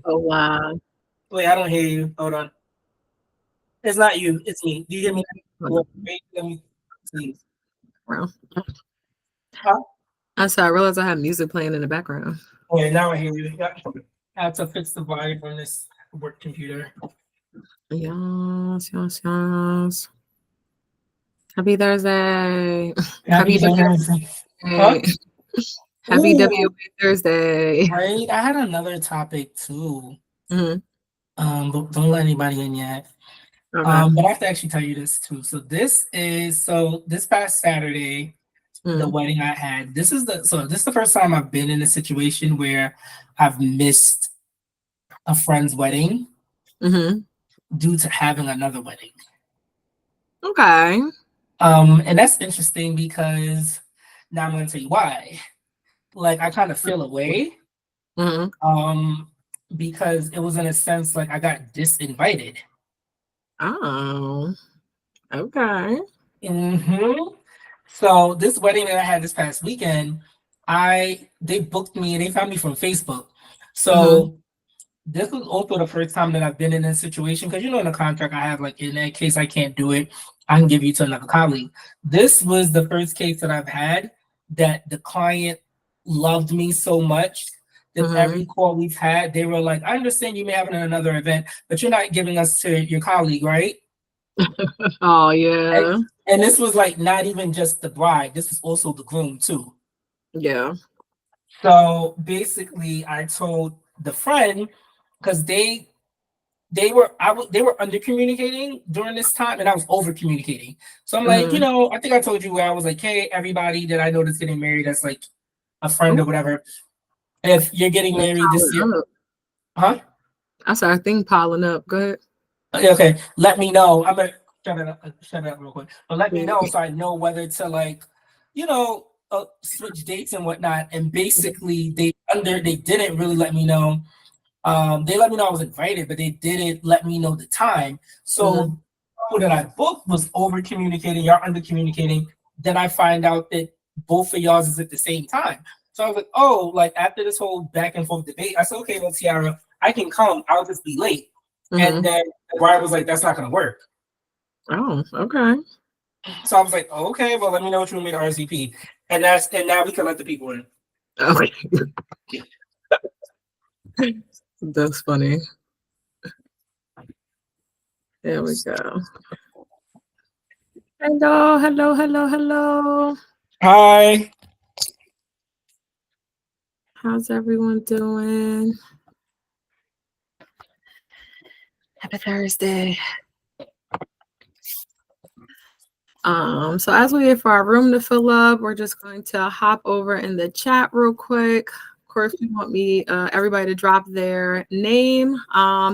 Oh wow. Wait, I don't hear you. Hold on. It's not you. It's me. Do you hear me? Hold Wait, on. let me see. Well, Huh? I saw. I realized I have music playing in the background. Okay, now I hear you. Yeah. I have to fix the volume on this work computer. Yes, yes, yes. Happy Thursday. Happy Happy Thursday. Huh? Thursday. Happy Ooh, WOA Thursday. right. I had another topic too. Hmm. But don't let anybody in yet. Okay. But I have to actually tell you this too. So this past Saturday, the Mm-hmm. wedding I had. This is the first time I've been in a situation where I've missed a friend's wedding Mm-hmm. due to having another wedding. Okay. And that's interesting because now I'm going to tell you why. Like I kind of feel away, Mm-hmm. um, because it was in a sense like I got disinvited. Oh, okay. Hmm. So this wedding that I had this past weekend, I they booked me and they found me from Facebook. Mm-hmm. So this was also the first time that I've been in this situation because in the contract I have like in that case I can't do it, I can give you to another colleague. This was the first case that I've had that the client loved me so much that Mm-hmm. every call we've had, they were like, I understand you may have another event, but you're not giving us to your colleague, right? Oh And, yeah. and this was like not even just the bride, this was also the groom too. Yeah. So basically I told the friend because they were under communicating during this time and I was over communicating. So I'm like, Mm-hmm. I think I told you where I was like, hey, everybody that I know that's getting married, that's like a friend or Ooh, whatever. If you're getting thing married this year, piling up. huh? I saw a thing piling up. Go ahead. Okay, let me know. I'm gonna shut it up real quick. But let me Mm-hmm. know so I know whether to like, switch dates and whatnot. And basically they didn't really let me know. They let me know I was invited, but they didn't let me know the time. Mm-hmm. So who that I booked was over communicating, y'all under communicating. Then I find out that both of y'all's is at the same time. So I was like, oh, like after this whole back and forth debate, I said, okay, well, Tiara, I can come. I'll just be late. And Mm-hmm. then the bride was like, that's not gonna work. Oh, okay. So I was like, okay, well, let me know what you want me to RSVP. And now we can let the people in. Okay. That's funny. There we go. Hello, hello, hello, hello. Hi. How's everyone doing? Happy Thursday. So as we wait for our room to fill up, we're just going to hop over in the chat real quick. Of course, we want everybody to drop their name,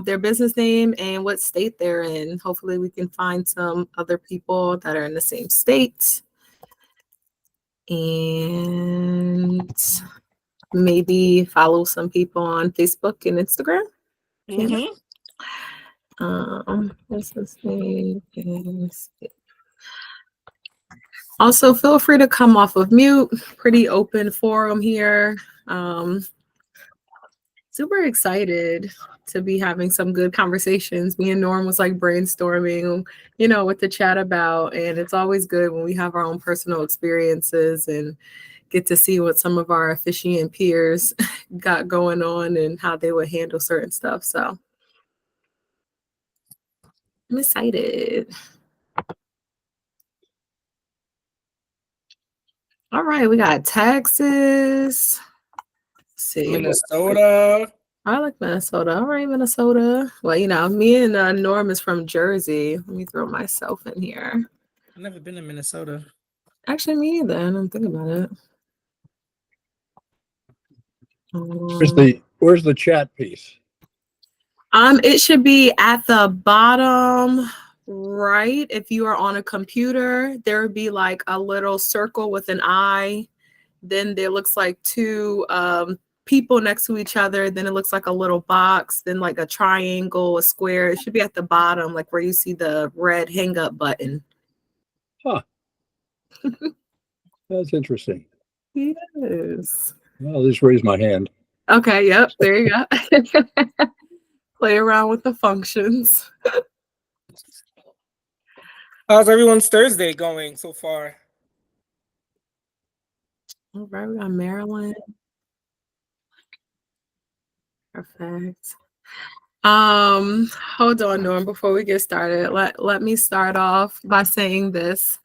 their business name, and what state they're in. Hopefully, we can find some other people that are in the same state, and maybe follow some people on Facebook and Instagram. Canada. Mm-hmm. Business name is also, feel free to come off of mute. Pretty open forum here. Um, Super excited to be having some good conversations. Me and Norm was like brainstorming, what to chat about. And it's always good when we have our own personal experiences and get to see what some of our officiant peers got going on and how they would handle certain stuff. So I'm excited. All right, we got Texas. Let's see what Minnesota. I like Minnesota. All right, Minnesota. Well, me and Norm is from Jersey. Let me throw myself in here. I've never been to Minnesota. Actually, me either. I'm thinking about it. Where's Um, the chat piece? it should be at the bottom right. If you are on a computer, there would be like a little circle with an eye. Then there looks like two people next to each other. Then it looks like a little box. Then like a triangle, a square. It should be at the bottom, like where you see the red hang up button. Huh. That's interesting. Yes. Well, I'll just raise my hand. Okay. Yep. There you go. play around with the functions. How's everyone's Thursday going so far? All right, we got Maryland. Perfect. Hold on, Norm, before we get started, let me start off by saying this.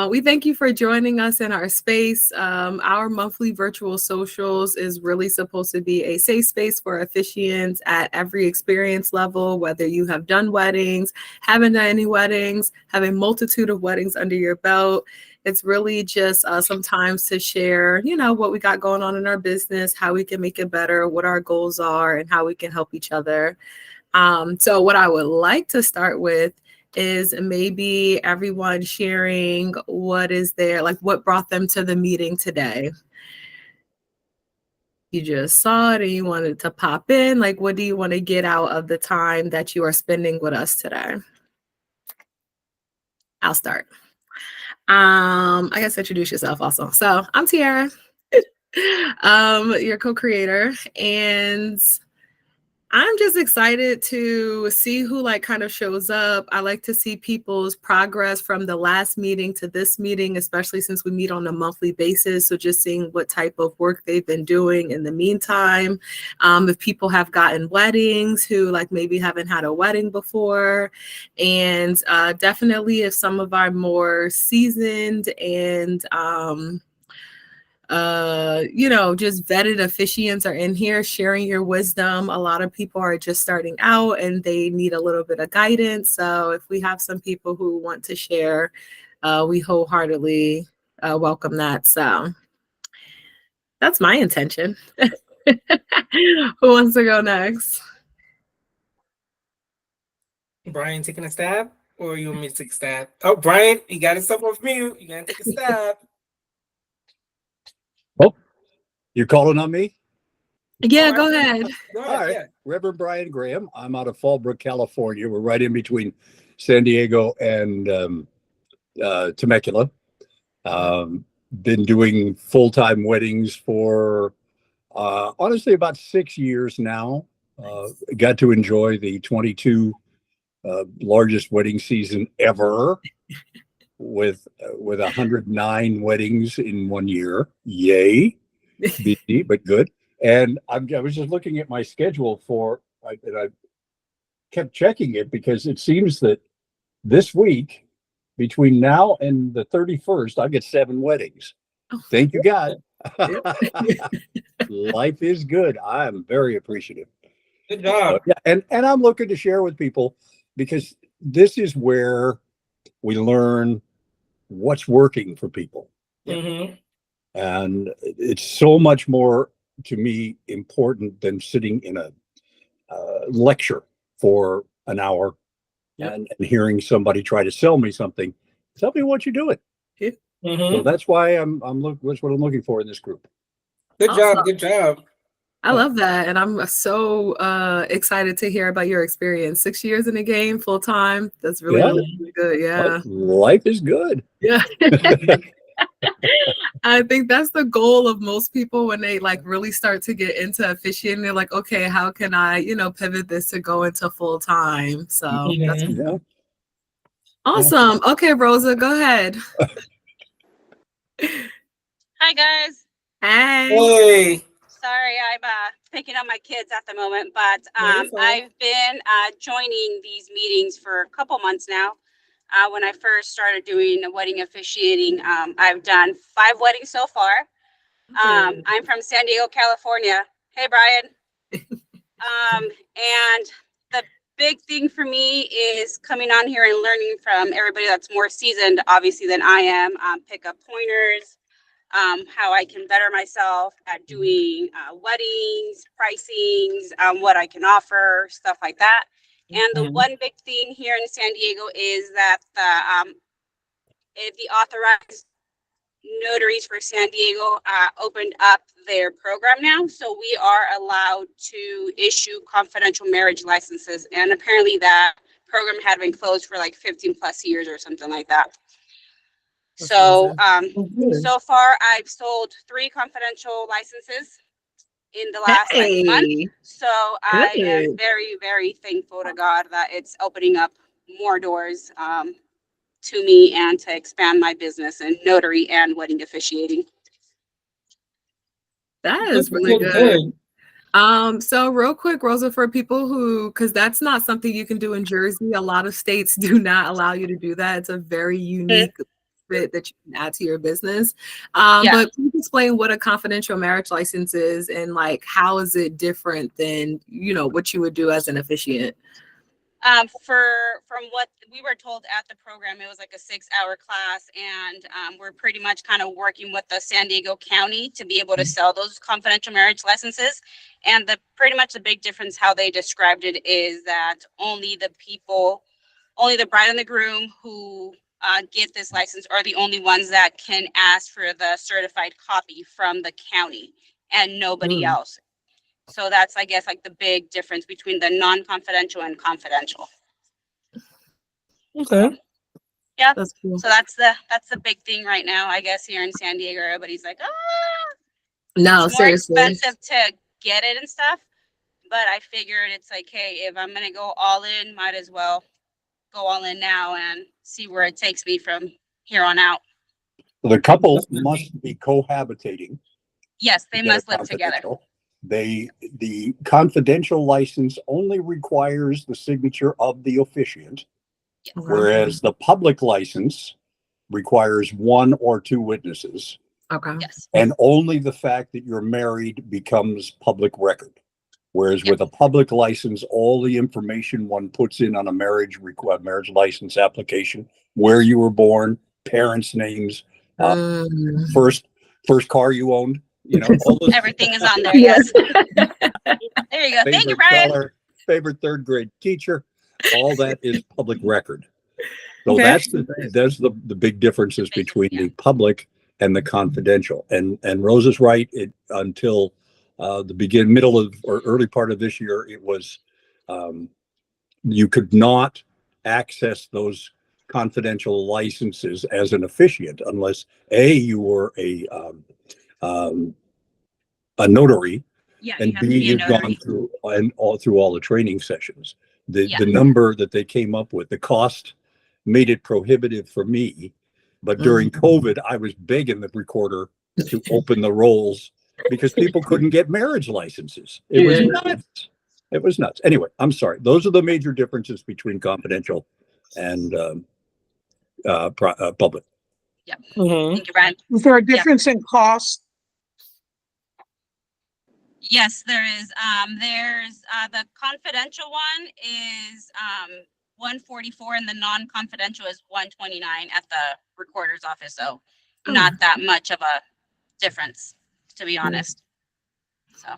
We thank you for joining us in our space. Our monthly virtual socials is really supposed to be a safe space for officiants at every experience level, whether you have done weddings, haven't done any weddings, have a multitude of weddings under your belt. It's really just sometimes to share, what we got going on in our business, how we can make it better, what our goals are, and how we can help each other. So what I would like to start with is maybe everyone sharing what is there, like what brought them to the meeting today. You just saw it and you wanted to pop in. Like, what do you want to get out of the time that you are spending with us today? I'll start. I guess introduce yourself also. So I'm Tiara, your co-creator, and I'm just excited to see who kind of shows up. I like to see people's progress from the last meeting to this meeting, especially since we meet on a monthly basis. So just seeing what type of work they've been doing in the meantime. If people have gotten weddings who maybe haven't had a wedding before. And definitely if some of our more seasoned and just vetted officiants are in here sharing your wisdom. A lot of people are just starting out and they need a little bit of guidance. So if we have some people who want to share, we wholeheartedly welcome that. So that's my intention. Who wants to go next? Brian taking a stab, or you want me to take a stab? Oh, Brian, you got himself off mute. You gotta take a stab. Oh, you're calling on me? Yeah, go ahead. Go ahead. All right. Yeah. Reverend Brian Graham. I'm out of Fallbrook, California. We're right in between San Diego and Temecula. Been doing full-time weddings for honestly about 6 years now. Got to enjoy the 22 largest wedding season ever with 109 weddings in 1 year. Yay. Busy, but good. And I was just looking at my schedule and I kept checking it because it seems that this week, between now and the 31st, I get 7 weddings. Thank you, God. Life is good. I am very appreciative. Good job. Yeah, and I'm looking to share with people because this is where we learn what's working for people. Mm-hmm. And it's so much more to me important than sitting in a lecture for an hour and hearing somebody try to sell me something. Tell me what you're doing. Mm-hmm. So that's why that's what I'm looking for in this group. Good Awesome. job. Good job. I love that. And I'm so excited to hear about your experience. 6 years in the game, full time. That's really, really good. Yeah. Life is good. Yeah. I think that's the goal of most people when they really start to get into officiating. They're like, okay, how can I, pivot this to go into full time? So that's awesome. Okay, Rosa, go ahead. Hi, guys. Hey. Sorry, I'm picking up my kids at the moment, but I've been joining these meetings for a couple months now. When I first started doing wedding officiating, I've done 5 weddings so far. I'm from San Diego, California. Hey, Brian. And the big thing for me is coming on here and learning from everybody that's more seasoned, obviously, than I am. Pick up pointers, how I can better myself at doing weddings, pricings, what I can offer, stuff like that. And the one big thing here in San Diego is that the authorized notaries for San Diego opened up their program now. So we are allowed to issue confidential marriage licenses. And apparently that program had been closed for 15 plus years or something like that. So, so far I've sold 3 confidential licenses in the last month. Hey, So I am good. very, very thankful to God that it's opening up more doors to me and to expand my business in notary and wedding officiating. That is really good. So real quick, Rosa, for people who, because that's not something you can do in Jersey. A lot of states do not allow you to do that. It's a very unique bit that you can add to your business. But please explain what a confidential marriage license is and like how is it different than what you would do as an officiant? From what we were told at the program, it was like a 6-hour class, and we're pretty much kind of working with the San Diego County to be able to sell those confidential marriage licenses. And pretty much the big difference how they described it is that only the bride and the groom who get this license are the only ones that can ask for the certified copy from the county and nobody else. So that's, I guess, like the big difference between the non-confidential and confidential. Okay. Yeah. That's cool. So that's the big thing right now, I guess, here in San Diego. Everybody's like, No, it's more seriously. expensive to get it and stuff. But I figured it's like, hey, if I'm gonna go all in, might as well go all in now and see where it takes me from here on out. The couple must be cohabitating. Yes, they must live together. The confidential license only requires the signature of the officiant, whereas the public license requires 1 or 2 witnesses. Okay. Yes. And only the fact that you're married becomes public record. Whereas with a public license, all the information one puts in on a marriage license application, where you were born, parents' names, first car you owned, all this, Everything is on there. Yes. There you go. Thank you, Brian. Color, favorite 3rd grade teacher, all that is public record. So that's the big differences between the public and the confidential. And Rosa's right. Until the middle of or early part of this year, it was you could not access those confidential licenses as an officiant unless you were a notary, and B, you've gone through all the training sessions. The number that they came up with, the cost made it prohibitive for me. But during COVID, I was begging the recorder to open the rolls because people couldn't get marriage licenses. It was nuts. It was nuts. Anyway, I'm sorry. Those are the major differences between confidential and public. Yeah. Thank you, Brian. Is there a difference in cost? Yes, there is. There's the confidential one is $144 and the non-confidential is $129 at the recorder's office. So not that much of a difference, to be honest. So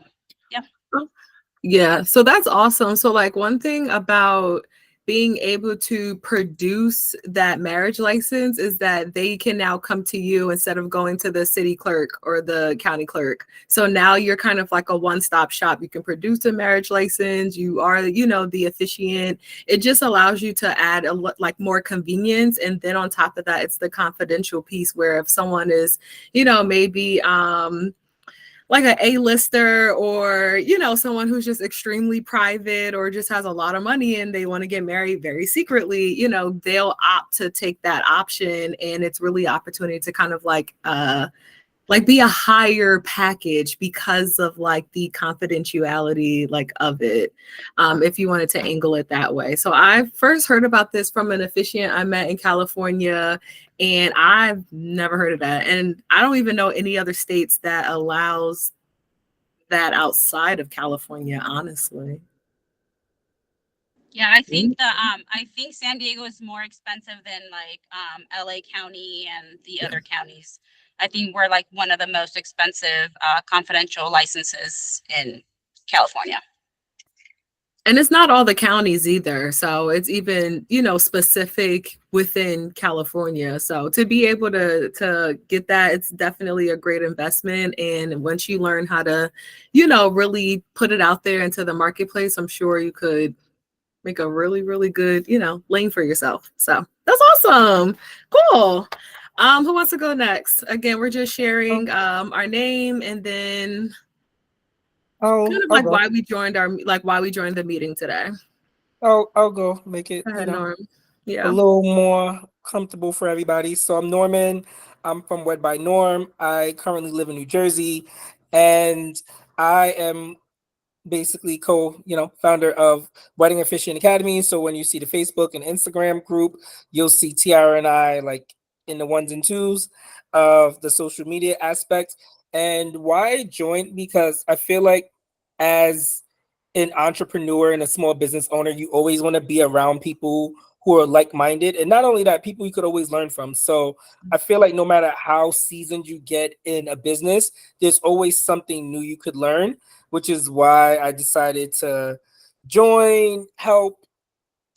yeah, so that's awesome. So like one thing about being able to produce that marriage license is that they can now come to you instead of going to the city clerk or the county clerk. So now you're kind of like a one-stop shop. You can produce a marriage license. You are, the officiant. It just allows you to add like more convenience. And then on top of that, it's the confidential piece where if someone is, maybe like an A-lister or, someone who's just extremely private or just has a lot of money and they want to get married very secretly, they'll opt to take that option. And it's really opportunity to kind of like be a higher package because of like the confidentiality like of it, if you wanted to angle it that way. So I first heard about this from an officiant I met in California, and I've never heard of that. And I don't even know any other states that allows that outside of California, honestly. yeah, I think I think San Diego is more expensive than like LA County and the other counties. I think we're like one of the most expensive confidential licenses in California. And it's not all the counties either. So it's even, specific within California. So to be able to get that, it's definitely a great investment. And once you learn how to, really put it out there into the marketplace, I'm sure you could make a really, really good, lane for yourself. So that's awesome. Cool. Who wants to go next? Again, we're just sharing our name and then Kind of I'll like go. why we joined the meeting today. I'll go make it, Go ahead, Norm. a Yeah. little more comfortable for everybody. So I'm Norman. I'm from Wed by Norm. I currently live in New Jersey, and I am basically founder of Wedding Officiant Academy. So when you see the Facebook and Instagram group, you'll see Tiara and I like in the ones and twos of the social media aspect. And why I joined, because I feel like as an entrepreneur and a small business owner, you always want to be around people who are like-minded, and not only that, people you could always learn from. So I feel like no matter how seasoned you get in a business, there's always something new you could learn, which is why I decided to join, help,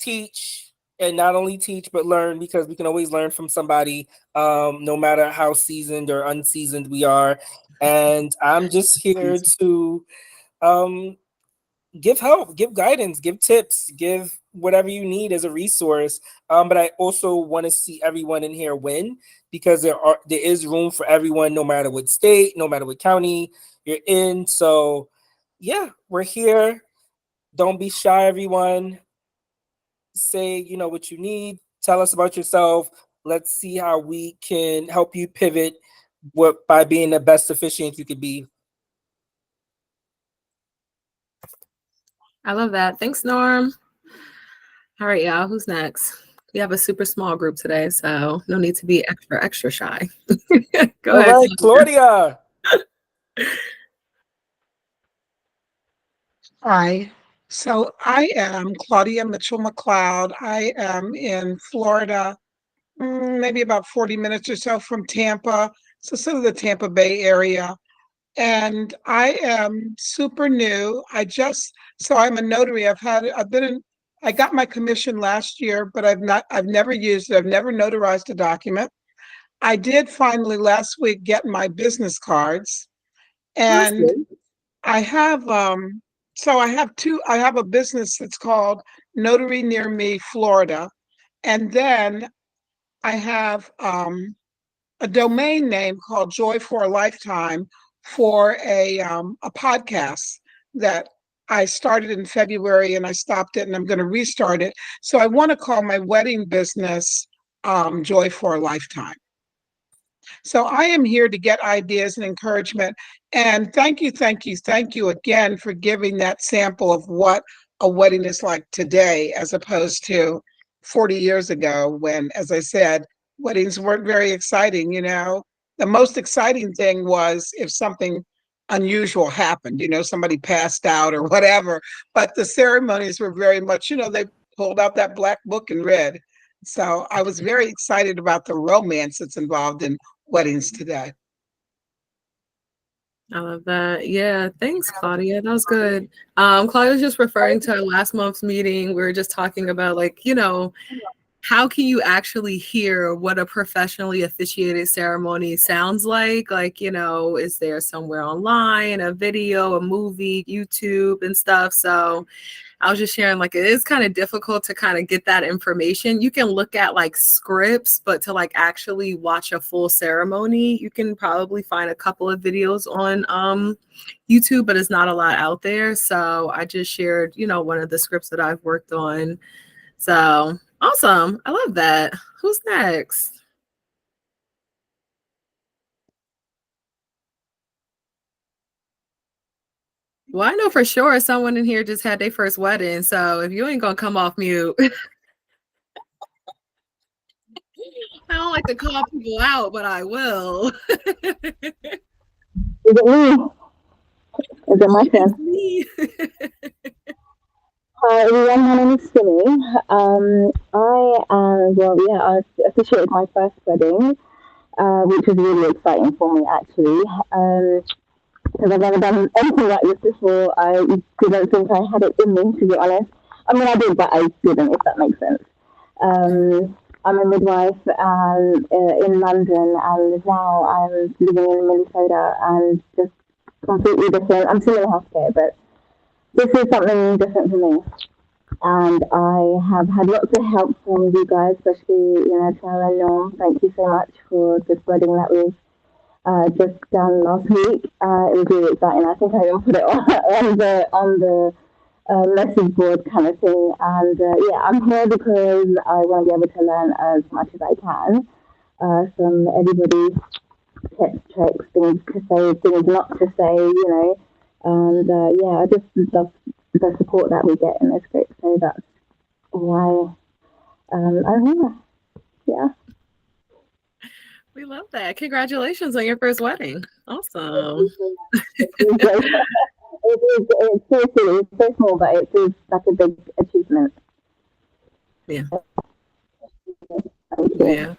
teach, and not only teach but learn, because we can always learn from somebody, no matter how seasoned or unseasoned we are. And I'm just here to give help, give guidance, give tips, give whatever you need as a resource. But I also want to see everyone in here win, because there is room for everyone, no matter what state, no matter what county you're in. So yeah, we're here. Don't be shy, everyone. Say, what you need. Tell us about yourself. Let's see how we can help you pivot by being the best officiant you could be. I love that. Thanks, Norm. All right, y'all. Who's next? We have a super small group today, so no need to be extra shy. Go ahead. All right, Claudia. Hi. So I am Claudia Mitchell McLeod. I am in Florida, maybe about 40 minutes or so from Tampa. So sort of the Tampa Bay area. And I am super new. So I'm a notary. I got my commission last year, but I've never used it. I've never notarized a document. I did finally last week get my business cards, and I have I have a business that's called Notary Near Me Florida, and then I have a domain name called Joy for a Lifetime for a podcast that I started in February, and I stopped it, and I'm going to restart it. So I want to call my wedding business Joy for a Lifetime. So I am here to get ideas and encouragement. And thank you again for giving that sample of what a wedding is like today, as opposed to 40 years ago when, as I said, weddings weren't very exciting. The most exciting thing was if something unusual happened, somebody passed out or whatever. But the ceremonies were very much, they pulled out that black book and read. So I was very excited about the romance that's involved in weddings today. I love that. Yeah, thanks, Claudia. That was good. Claudia was just referring to our last month's meeting. We were just talking about how can you actually hear what a professionally officiated ceremony sounds like? Is there somewhere online, a video, a movie, YouTube and stuff? So I was just sharing, it is kind of difficult to kind of get that information. You can look at scripts, but to actually watch a full ceremony, you can probably find a couple of videos on YouTube, but it's not a lot out there. So I just shared, one of the scripts that I've worked on. So awesome. I love that. Who's next? Well, I know for sure someone in here just had their first wedding. So if you ain't going to come off mute. I don't like to call people out, but I will. Is it me? Is it my turn? Me. Hi everyone, my name is Simi. I officiated my first wedding, which was really exciting for me actually, because I've never done anything like this before. I didn't think I had it in me, to be honest. I mean, I did, but I didn't, if that makes sense. I'm a midwife in London, and now I'm living in Minnesota, and just completely different. I'm still in healthcare, but this is something different for me. And I have had lots of help from you guys, especially, Tara and Norm. Thank you so much for just spreading that with just done last week. It was really exciting. I think I even put it on the message board kind of thing. And yeah, I'm here because I want to be able to learn as much as I can from everybody, tips, tricks, things to say, things not to say, you know. And yeah, I just love the support that we get in this group. So that's why I'm here. Yeah. We love that. Congratulations on your first wedding. Awesome. It's so silly, it's so small, but it is such a big achievement. Yeah. Thank you. Yeah.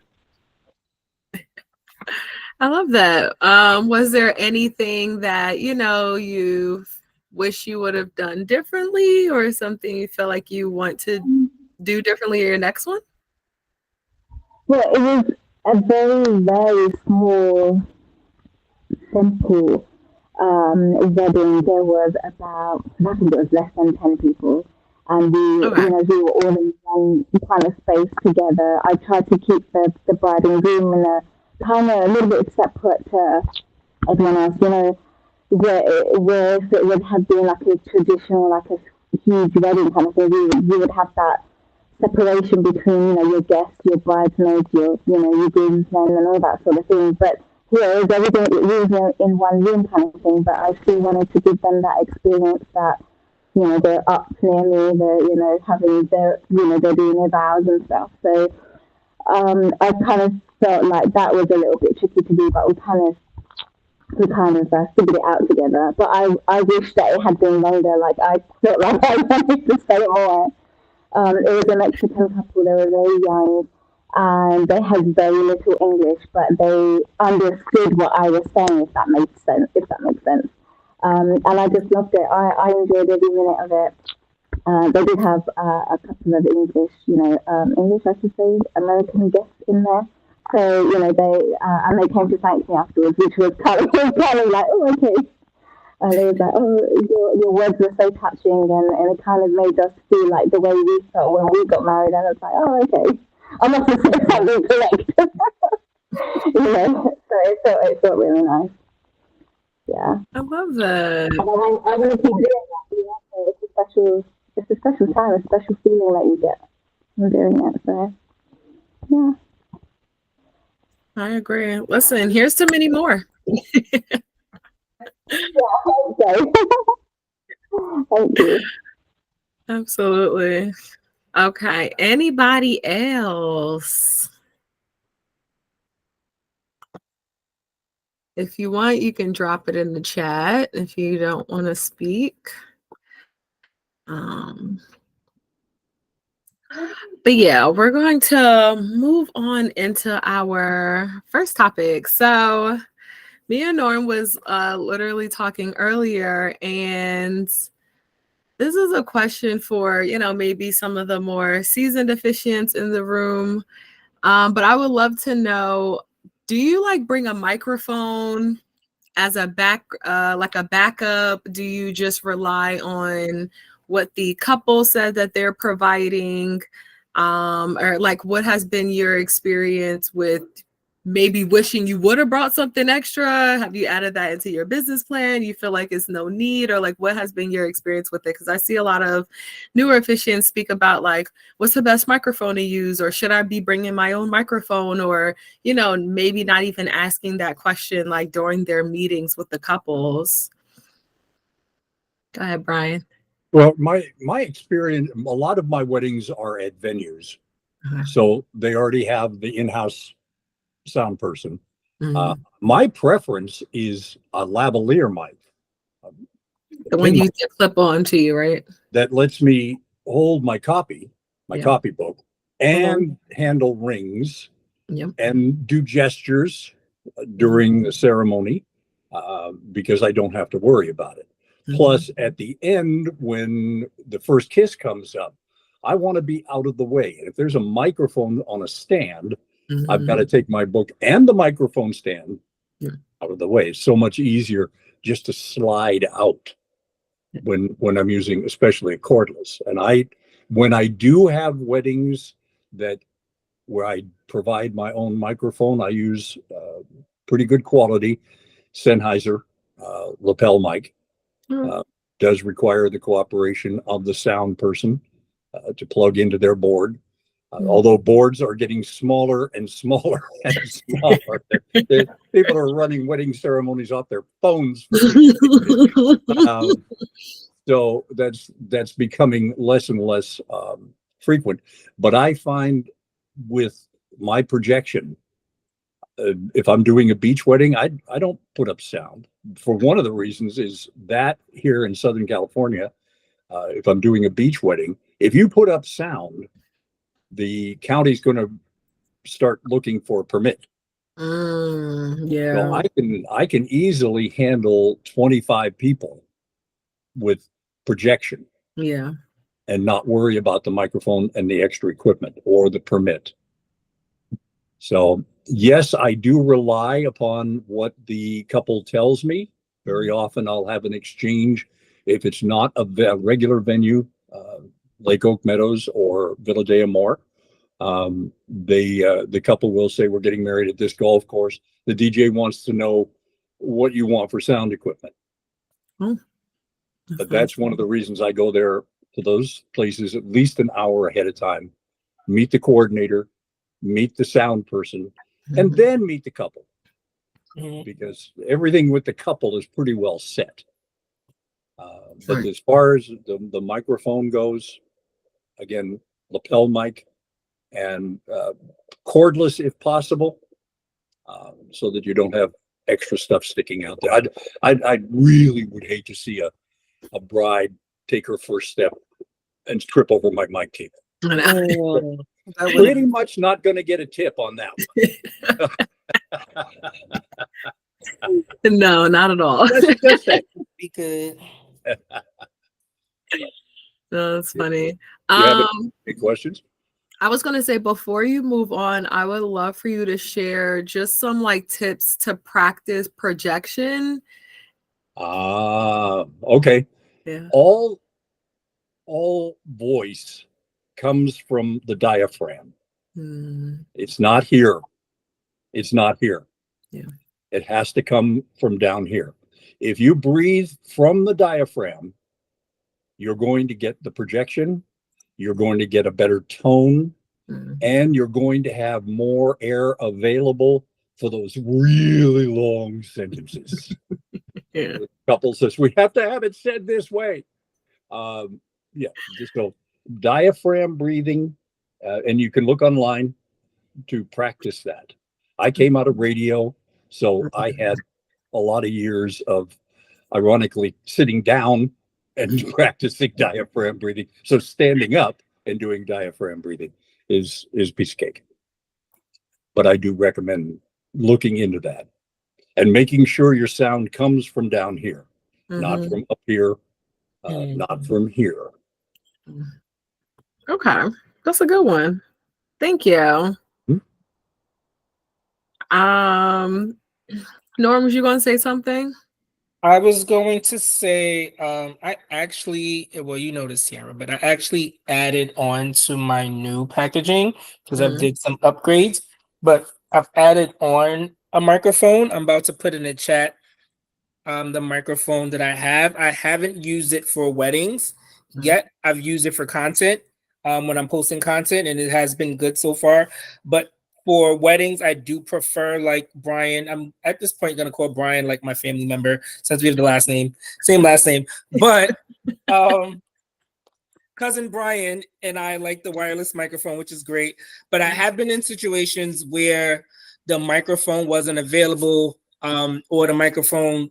I love that. Was there anything that, you know, you wish you would have done differently, or something you feel like you want to do differently in your next one? Well, it was a very, very small, simple wedding. There was about, I think it was less than 10 people. And we, Okay. you know, we were all in one kind of space together. I tried to keep the bride and groom in a kind of a little bit separate to everyone else, you know, where if it would have been like a traditional, like a huge wedding kind of thing, you would have that separation between, you know, your guests, your bridesmaids, you know, your groomsmen and all that sort of thing. But here it was everything, it was in one room kind of thing, but I still wanted to give them that experience that, you know, they're up near me, they're, you know, having their, you know, they're doing their vows and stuff. So I kind of felt like that was a little bit tricky to do, but we kind of figured it out together. But I wish that it had been longer. Like I felt like I wanted to stay more. It was a Mexican couple. They were very young, and they had very little English, but they understood what I was saying. If that makes sense. And I just loved it. I enjoyed every minute of it. They did have a couple of English, you know, English, I should say, American guests in there. So, you know, and they came to thank me afterwards, which was kind of like, oh, okay. They was like, oh, your words were so touching, and it kind of made us feel like the way we felt when we got married. And I was like, oh, okay. I must have said something correct. You know, so it felt really nice. Yeah. I love that. And I want to keep doing that. You know? So it's a special time, a special feeling that you get from doing it. So, yeah. I agree. Listen, here's to many more. Yeah, thank you. Absolutely. Okay. Anybody else? If you want, you can drop it in the chat if you don't want to speak. But yeah, we're going to move on into our first topic. So me and Norm was literally talking earlier, and this is a question for, you know, maybe some of the more seasoned officiants in the room. But I would love to know, do you like bring a microphone as a like a backup? Do you just rely on what the couple said that they're providing? Or like, what has been your experience with maybe wishing you would have brought something extra? Have you added that into your business plan? You feel like it's no need, or like, what has been your experience with it? Because I see a lot of newer officiants speak about like, what's the best microphone to use, or should I be bringing my own microphone, or, you know, maybe not even asking that question like during their meetings with the couples. Go ahead, Brian. Well, my experience, a lot of my weddings are at venues, so they already have the in-house sound person. My preference is a lavalier mic. The one you clip on to you, right? That lets me hold my copybook, and handle rings, and do gestures during the ceremony, because I don't have to worry about it. Plus, at the end, when the first kiss comes up, I want to be out of the way. And if there's a microphone on a stand, I've got to take my book and the microphone stand out of the way. It's so much easier just to slide out when I'm using, especially a cordless. And when I do have weddings where I provide my own microphone, I use pretty good quality Sennheiser lapel mic. Does require the cooperation of the sound person to plug into their board. Although boards are getting smaller and smaller and smaller, people are running wedding ceremonies off their phones. So that's becoming less and less frequent. But I find with my projection, if I'm doing a beach wedding, I don't put up sound. For one of the reasons is that here in Southern California, if I'm doing a beach wedding, if you put up sound, the county's going to start looking for a permit. Yeah. So I can easily handle 25 people with projection. Yeah. And not worry about the microphone and the extra equipment or the permit. So yes, I do rely upon what the couple tells me. Very often I'll have an exchange. If it's not a regular venue, Lake Oak Meadows or Villa de Amor, the couple will say, we're getting married at this golf course. The DJ wants to know what you want for sound equipment. But that's one of the reasons I go there to those places at least an hour ahead of time, meet the coordinator, meet the sound person, and then meet the couple. Because everything with the couple is pretty well set. But as far as the microphone goes, again, lapel mic and cordless if possible, so that you don't have extra stuff sticking out there. I really would hate to see a bride take her first step and trip over my mic cable. Pretty much not going to get a tip on that one. No, not at all. Just say. Be good. No, that's funny. You have any questions? I was going to say, before you move on, I would love for you to share just some like tips to practice projection. Okay. Yeah. All voice comes from the diaphragm. It's not here. It's not here. Yeah. It has to come from down here. If you breathe from the diaphragm, you're going to get the projection, you're going to get a better tone, and you're going to have more air available for those really long sentences. Yeah. The couple says, we have to have it said this way. Just go diaphragm breathing, and you can look online to practice that. I came out of radio, so I had a lot of years of, ironically, sitting down and practicing diaphragm breathing. So standing up and doing diaphragm breathing is piece of cake. But I do recommend looking into that and making sure your sound comes from down here, not from up here, not from here. Okay, that's a good one. Thank you. Norm, was you going to say something? I was going to say, I actually, well, you know this, Tiara, but I actually added on to my new packaging because I've did some upgrades, but I've added on a microphone. I'm about to put in the chat the microphone that I have. I haven't used it for weddings yet. I've used it for content when I'm posting content, and it has been good so far. But for weddings, I do prefer like Brian. I'm at this point going to call Brian like my family member since we have the same last name. But cousin Brian and I like the wireless microphone, which is great. But I have been in situations where the microphone wasn't available or the microphone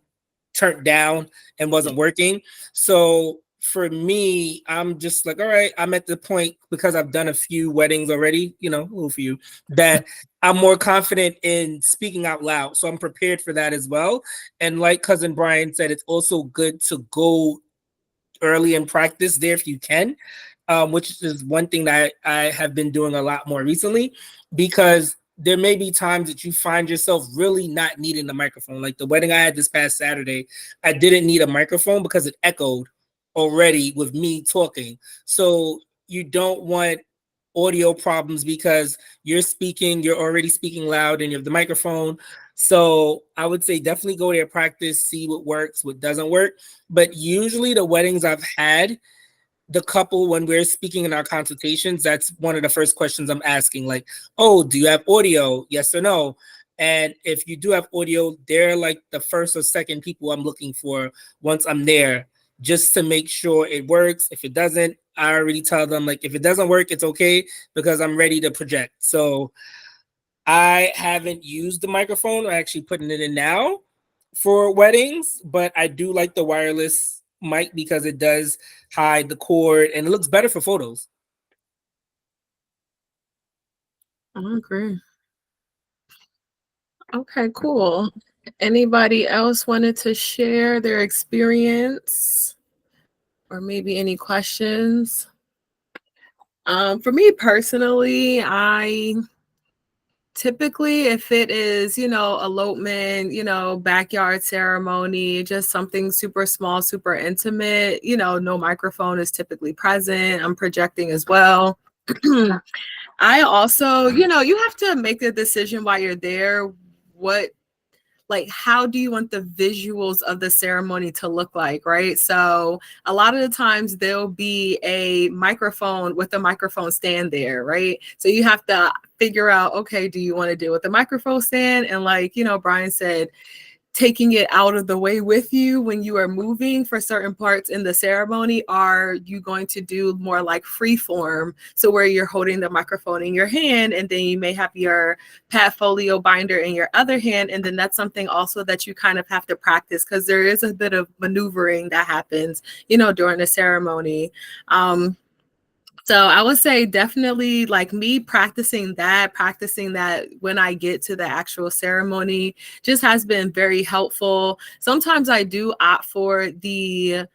turned down and wasn't working. So for me, I'm just like, all right, I'm at the point because I've done a few weddings already, a little few, that I'm more confident in speaking out loud. So I'm prepared for that as well. And like cousin Brian said, it's also good to go early and practice there if you can, which is one thing that I have been doing a lot more recently, because there may be times that you find yourself really not needing the microphone. Like the wedding I had this past Saturday, I didn't need a microphone because it echoed already with me talking. So you don't want audio problems because you're already speaking loud and you have the microphone. So I would say definitely go there, practice, see what works, what doesn't work. But usually the weddings I've had, the couple, when we're speaking in our consultations, that's one of the first questions I'm asking, like, oh, do you have audio? Yes or no? And if you do have audio, they're like the first or second people I'm looking for once I'm there, just to make sure it works. If it doesn't, I already tell them, like, if it doesn't work, it's okay, because I'm ready to project. So I haven't used the microphone. I'm actually putting it in now for weddings, but I do like the wireless mic because it does hide the cord and it looks better for photos. I agree. Okay, cool. Anybody else wanted to share their experience or maybe any questions? For me personally, I typically, if it is, elopement, backyard ceremony, just something super small, super intimate, no microphone is typically present. I'm projecting as well. I also, you have to make a decision while you're there. How do you want the visuals of the ceremony to look like, right? So a lot of the times there'll be a microphone with a microphone stand there, right? So you have to figure out, okay, do you want to deal with the microphone stand? And Brian said, taking it out of the way with you when you are moving for certain parts in the ceremony? Are you going to do more like free form? So where you're holding the microphone in your hand and then you may have your portfolio binder in your other hand. And then that's something also that you kind of have to practice because there is a bit of maneuvering that happens, during the ceremony. So I would say definitely like me practicing that when I get to the actual ceremony just has been very helpful. Sometimes I do opt for the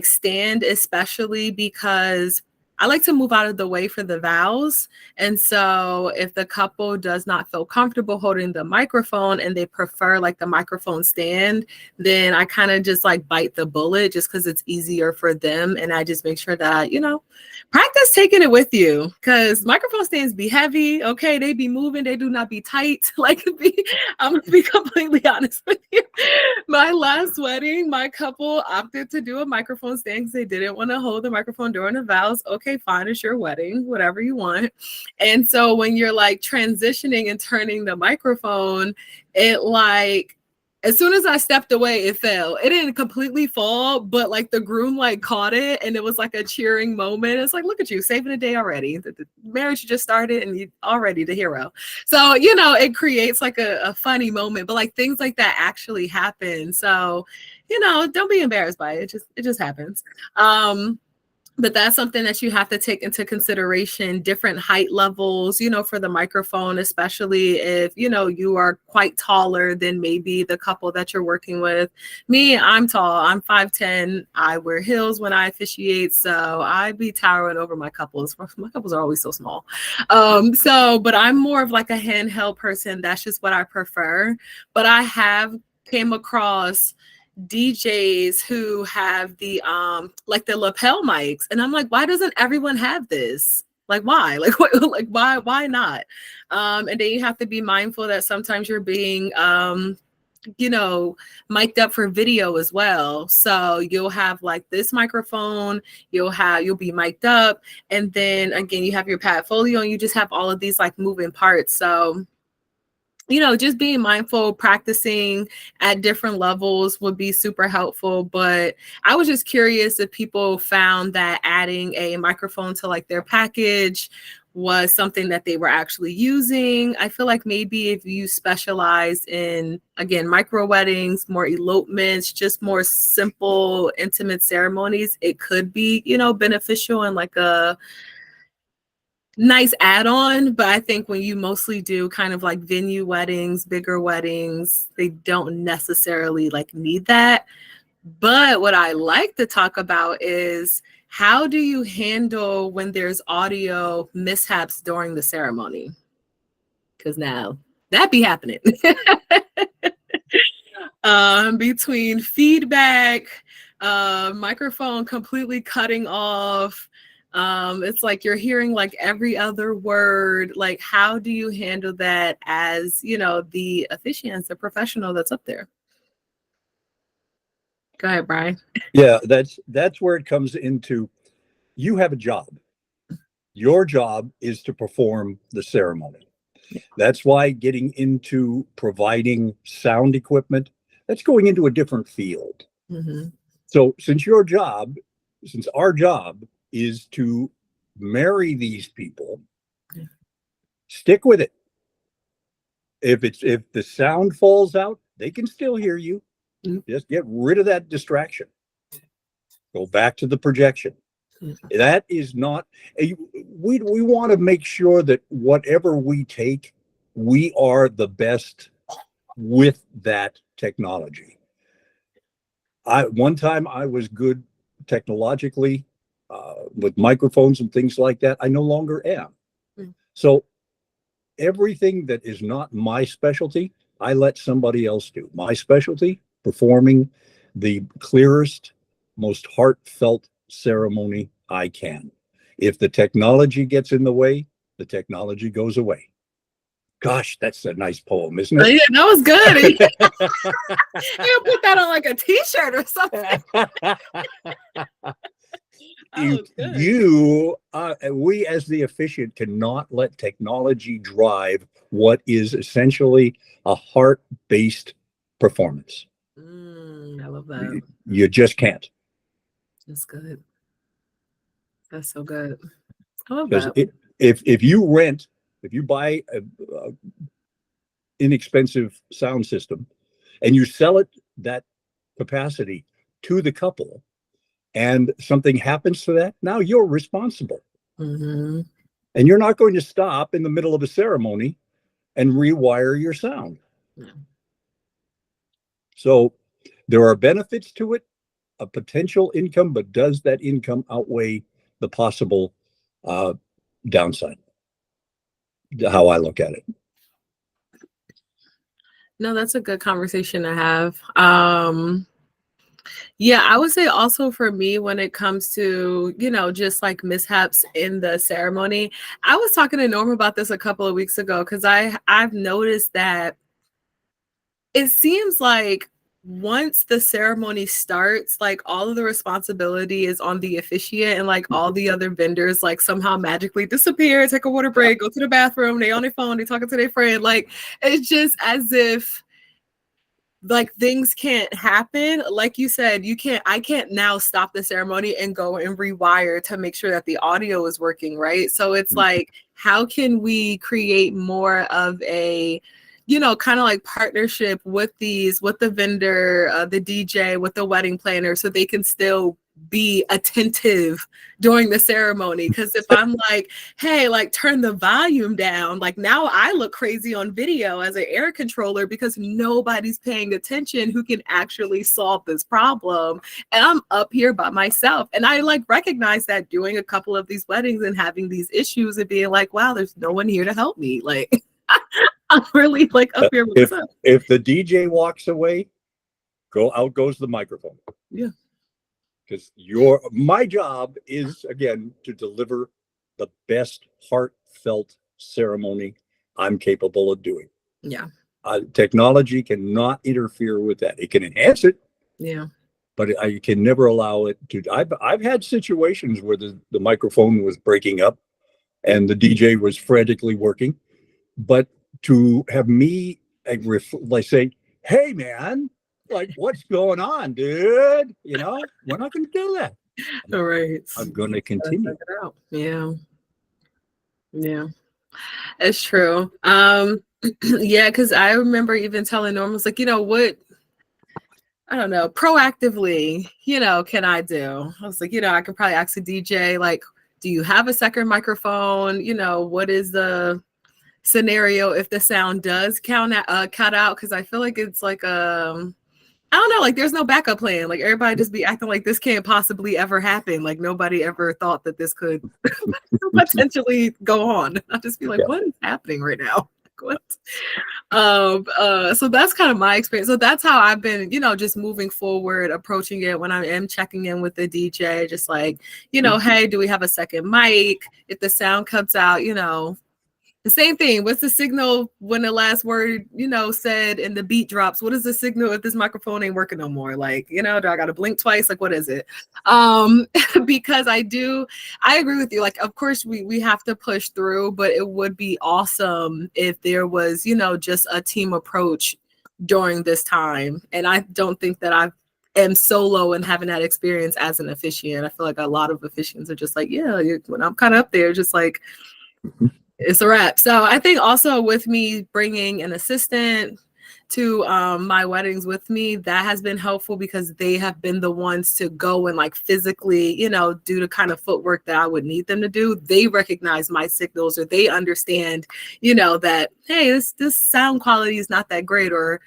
stand, especially because I like to move out of the way for the vows. And so if the couple does not feel comfortable holding the microphone and they prefer the microphone stand, then I kind of just bite the bullet just because it's easier for them. And I just make sure that, practice taking it with you because microphone stands be heavy. Okay. They be moving. They do not be tight. I'm going to be completely honest with you. My last wedding, my couple opted to do a microphone stand because they didn't want to hold the microphone during the vows. Okay, fine. It's your wedding, whatever you want. And so when you're transitioning and turning the microphone, it as soon as I stepped away, it fell. It didn't completely fall, but the groom caught it and it was a cheering moment. It's look at you saving the day already. The marriage just started and you already the hero. So, it creates a funny moment, but things like that actually happen. So, don't be embarrassed by it. It just happens. But that's something that you have to take into consideration, different height levels, for the microphone, especially if, you are quite taller than maybe the couple that you're working with. Me, I'm tall. I'm 5'10". I wear heels when I officiate. So I be towering over my couples. My couples are always so small. But I'm more of a handheld person. That's just what I prefer. But I have came across DJs who have the the lapel mics, and I'm why doesn't everyone have this? Why? Why not? And then you have to be mindful that sometimes you're being mic'd up for video as well. So you'll have this microphone, you'll be mic'd up, and then again you have your portfolio and you just have all of these moving parts. So just being mindful, practicing at different levels would be super helpful. But I was just curious if people found that adding a microphone to their package was something that they were actually using. I feel maybe if you specialize in, again, micro weddings, more elopements, just more simple, intimate ceremonies, it could be, beneficial and a nice add-on. But I think when you mostly do kind of venue weddings, bigger weddings, they don't necessarily need that. But what I like to talk about is how do you handle when there's audio mishaps during the ceremony? Because now that be happening. Between feedback, microphone completely cutting off, It's like you're hearing like every other word. Like, how do you handle that as, the officiant, the professional that's up there? Go ahead, Brian. Yeah, that's where it comes into, you have a job. Your job is to perform the ceremony. That's why getting into providing sound equipment, that's going into a different field. Mm-hmm. So since our job is to marry these people, stick with it. If the sound falls out, they can still hear you. Just get rid of that distraction. Go back to the projection. That is not, we want to make sure that whatever we take, we are the best with that technology. One time I was good technologically with microphones and things like that. I no longer am. So everything that is not my specialty, I let somebody else do. My specialty, performing the clearest, most heartfelt ceremony I can. If the technology gets in the way, the technology goes away. Gosh, that's a nice poem, isn't it? Yeah, that was good. You put that on like a t-shirt or something. We as the officiant cannot let technology drive what is essentially a heart-based performance. I love that. You just can't. That's good. That's so good. I love Because that. if you buy a inexpensive sound system and you sell it that capacity to the couple, and something happens to that, now you're responsible. Mm-hmm. And you're not going to stop in the middle of a ceremony and rewire your sound. Yeah. So there are benefits to it, a potential income, but does that income outweigh the possible downside? How I look at it. No, that's a good conversation to have. Yeah, I would say also for me, when it comes to, just like mishaps in the ceremony, I was talking to Norm about this a couple of weeks ago because I've noticed that it seems like once the ceremony starts, like all of the responsibility is on the officiant, and like all the other vendors like somehow magically disappear, take a water break, go to the bathroom, they on their phone, they talking to their friend. Like it's just as if like things can't happen. Like you said, I can't now stop the ceremony and go and rewire to make sure that the audio is working, right? So it's like, how can we create more of a, kind of like partnership with the vendor, the DJ, with the wedding planner, so they can still be attentive during the ceremony? Because if I'm like, hey, like turn the volume down, like now I look crazy on video as an air controller because nobody's paying attention who can actually solve this problem, and I'm up here by myself. And I like recognize that doing a couple of these weddings and having these issues and being like, wow, there's no one here to help me. Like I'm really like up here with myself. If the DJ walks away, out goes the microphone. Yeah. Because my job is, again, to deliver the best heartfelt ceremony I'm capable of doing. Yeah. Technology cannot interfere with that. It can enhance it. Yeah. But I can never allow it to. I've had situations where the microphone was breaking up and the DJ was frantically working. But to have me like say, hey, man, like, what's going on, dude? We're not going to do that. All right. I'm going to continue. Yeah. Yeah. It's true. Yeah, because I remember even telling Norm, I was like, what, I don't know, proactively, can I do? I was like, I could probably ask the DJ, like, do you have a second microphone? What is the scenario if the sound does cut out? Because I feel like it's like I don't know, like there's no backup plan. Like everybody just be acting like this can't possibly ever happen. Like nobody ever thought that this could potentially go on. I'll just be like, What is happening right now? What? So that's kind of my experience. So that's how I've been, just moving forward, approaching it when I am checking in with the DJ, just like, hey, do we have a second mic? If the sound comes out, the same thing. What's the signal when the last word, said and the beat drops? What is the signal if this microphone ain't working no more? Like, do I got to blink twice? Like, what is it? Because I agree with you. Like, of course we have to push through, but it would be awesome if there was, just a team approach during this time. And I don't think that I am solo and having that experience as an officiant. I feel like a lot of officiants are just like, yeah, when I'm kind of up there, just like, it's a wrap. So I think also with me bringing an assistant to my weddings with me, that has been helpful because they have been the ones to go and like physically, do the kind of footwork that I would need them to do. They recognize my signals, or they understand, that, hey, this sound quality is not that great, or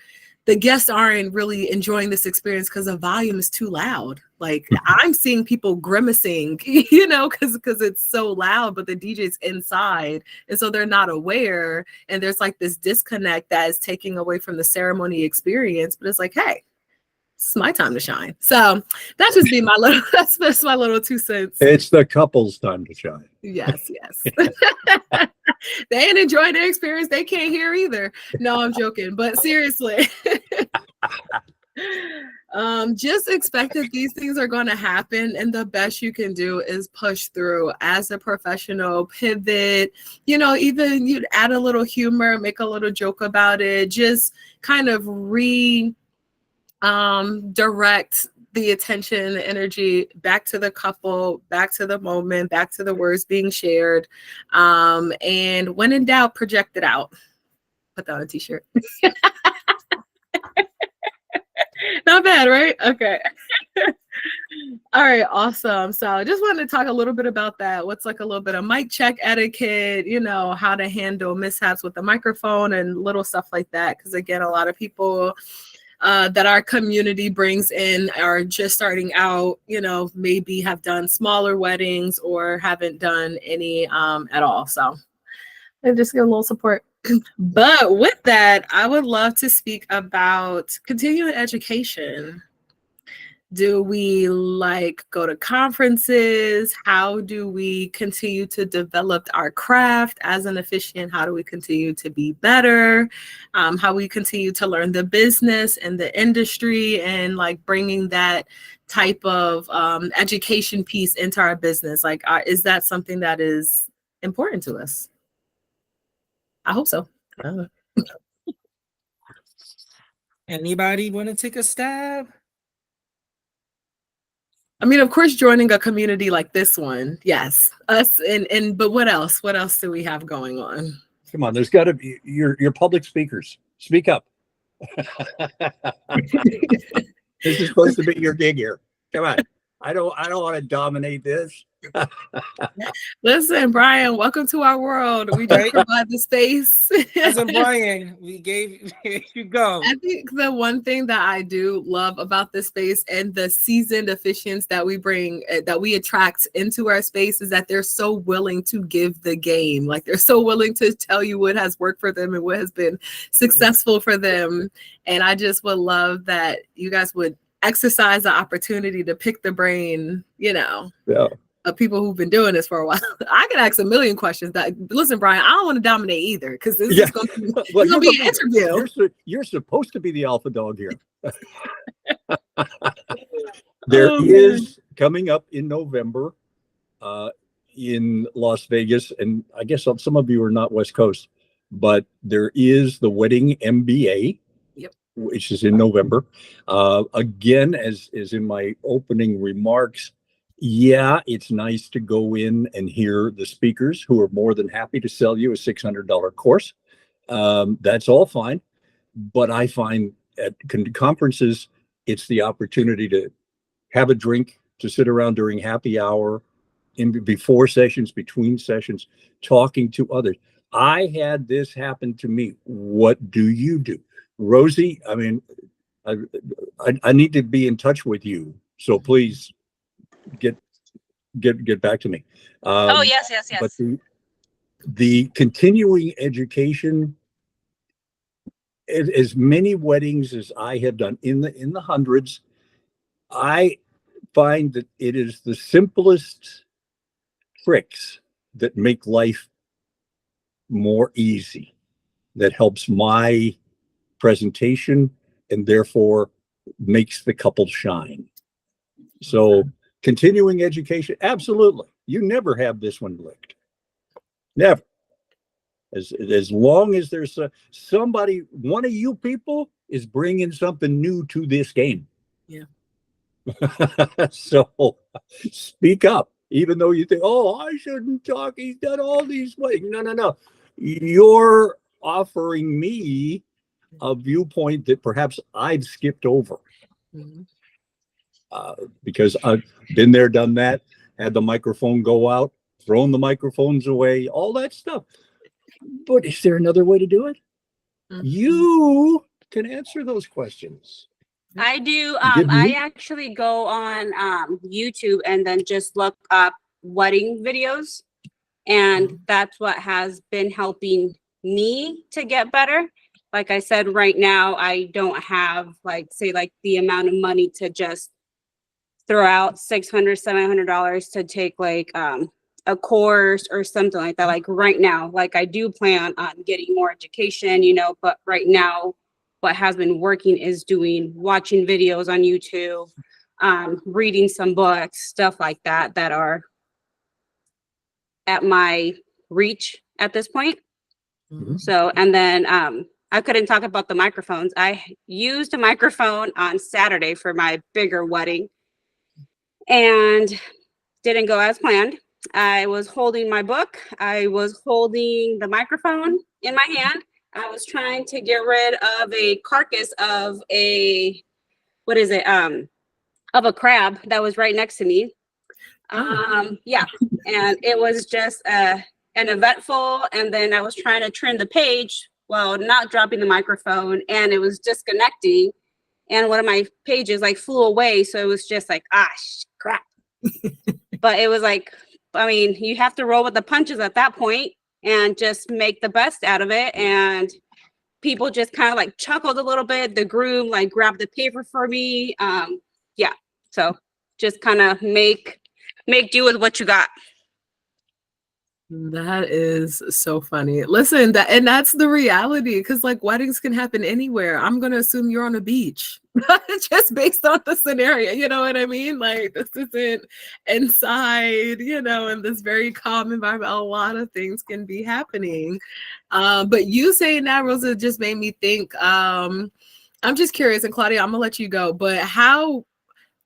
the guests aren't really enjoying this experience because the volume is too loud. Like I'm seeing people grimacing, because it's so loud, but the DJ's inside. And so they're not aware. And there's like this disconnect that is taking away from the ceremony experience. But it's like, hey, it's my time to shine. So that's just be that's my little 2 cents. It's the couple's time to shine. Yes. They ain't enjoying their experience. They can't hear either. No, I'm joking. But seriously, just expect that these things are going to happen. And the best you can do is push through as a professional, pivot, even you'd add a little humor, make a little joke about it, just kind of direct the attention, the energy back to the couple, back to the moment, back to the words being shared. And when in doubt, project it out. Put that on a t-shirt. Not bad, right? Okay. All right, awesome. So I just wanted to talk a little bit about that. What's like a little bit of mic check etiquette, how to handle mishaps with the microphone and little stuff like that. Because again, a lot of people that our community brings in are just starting out, maybe have done smaller weddings or haven't done any at all. So they just get a little support. But with that, I would love to speak about continuing education. Do we go to conferences? How do we continue to develop our craft as an officiant? How do we continue to be better? How we continue to learn the business and the industry, and bringing that type of education piece into our business? Is that something that is important to us? I hope so. Anybody want to take a stab? I mean, of course, joining a community like this one, yes, us, but what else? What else do we have going on? Come on, there's got to be your public speakers. Speak up. This is supposed to be your gig here. Come on. I don't want to dominate this. Listen, Brian, welcome to our world. We just provide the space. Listen, Brian, you go. I think the one thing that I do love about this space and the seasoned officiants that we bring, that we attract into our space, is that they're so willing to give the game. Like they're so willing to tell you what has worked for them and what has been successful for them. And I just would love that you guys would exercise the opportunity to pick the brain, of people who've been doing this for a while. I can ask a million questions. Listen, Brian, I don't want to dominate either, because this is going to be an interview. You're supposed to be the alpha dog here. There is coming up in November in Las Vegas, and I guess some of you are not West Coast, but there is the Wedding MBA. Which is in November. Again, as in my opening remarks, it's nice to go in and hear the speakers who are more than happy to sell you a $600 course. That's all fine. But I find at conferences, it's the opportunity to have a drink, to sit around during happy hour, before sessions, between sessions, talking to others. I had this happen to me. What do you do? Rosie, I mean, I need to be in touch with you, so please get back to me. Yes. But the continuing education, as many weddings as I have done in the hundreds, I find that it is the simplest tricks that make life more easy, that helps my presentation and therefore makes the couple shine. So continuing education, absolutely. You never have this one licked. Never. As long as there's somebody, one of you people is bringing something new to this game. Yeah. So speak up, even though you think, oh, I shouldn't talk. He's done all these ways. No. You're offering me a viewpoint that perhaps I've skipped over. Mhm. Because I've been there, done that, had the microphone go out, thrown the microphones away, all that stuff. But is there another way to do it? Mhm. You can answer those questions. I do. Give I me- actually go on YouTube and then just look up wedding videos. And that's what has been helping me to get better. Like I said, right now, I don't have like the amount of money to just throw out $600, $700 to take like a course or something like that. Like right now, like I do plan on getting more education, but right now what has been working is watching videos on YouTube, reading some books, stuff like that are at my reach at this point. Mhm. So, and then I couldn't talk about the microphones. I used a microphone on Saturday for my bigger wedding and didn't go as planned. I was holding my book. I was holding the microphone in my hand. I was trying to get rid of a carcass of of a crab that was right next to me. Yeah, and it was just an eventful. And then I was trying to trim the page while not dropping the microphone, and it was disconnecting. And one of my pages like flew away, so it was just like, crap. But it was like, I mean, you have to roll with the punches at that point and just make the best out of it. And people just kind of like chuckled a little bit. The groom like grabbed the paper for me. Yeah, so just kind of make do with what you got. That is so funny. Listen, that's the reality, because like weddings can happen anywhere. I'm gonna assume you're on a beach, just based on the scenario. You know what I mean? Like this isn't inside, in this very calm environment. A lot of things can be happening. But you saying that, Rosa, just made me think. I'm just curious, and Claudia, I'm gonna let you go. But how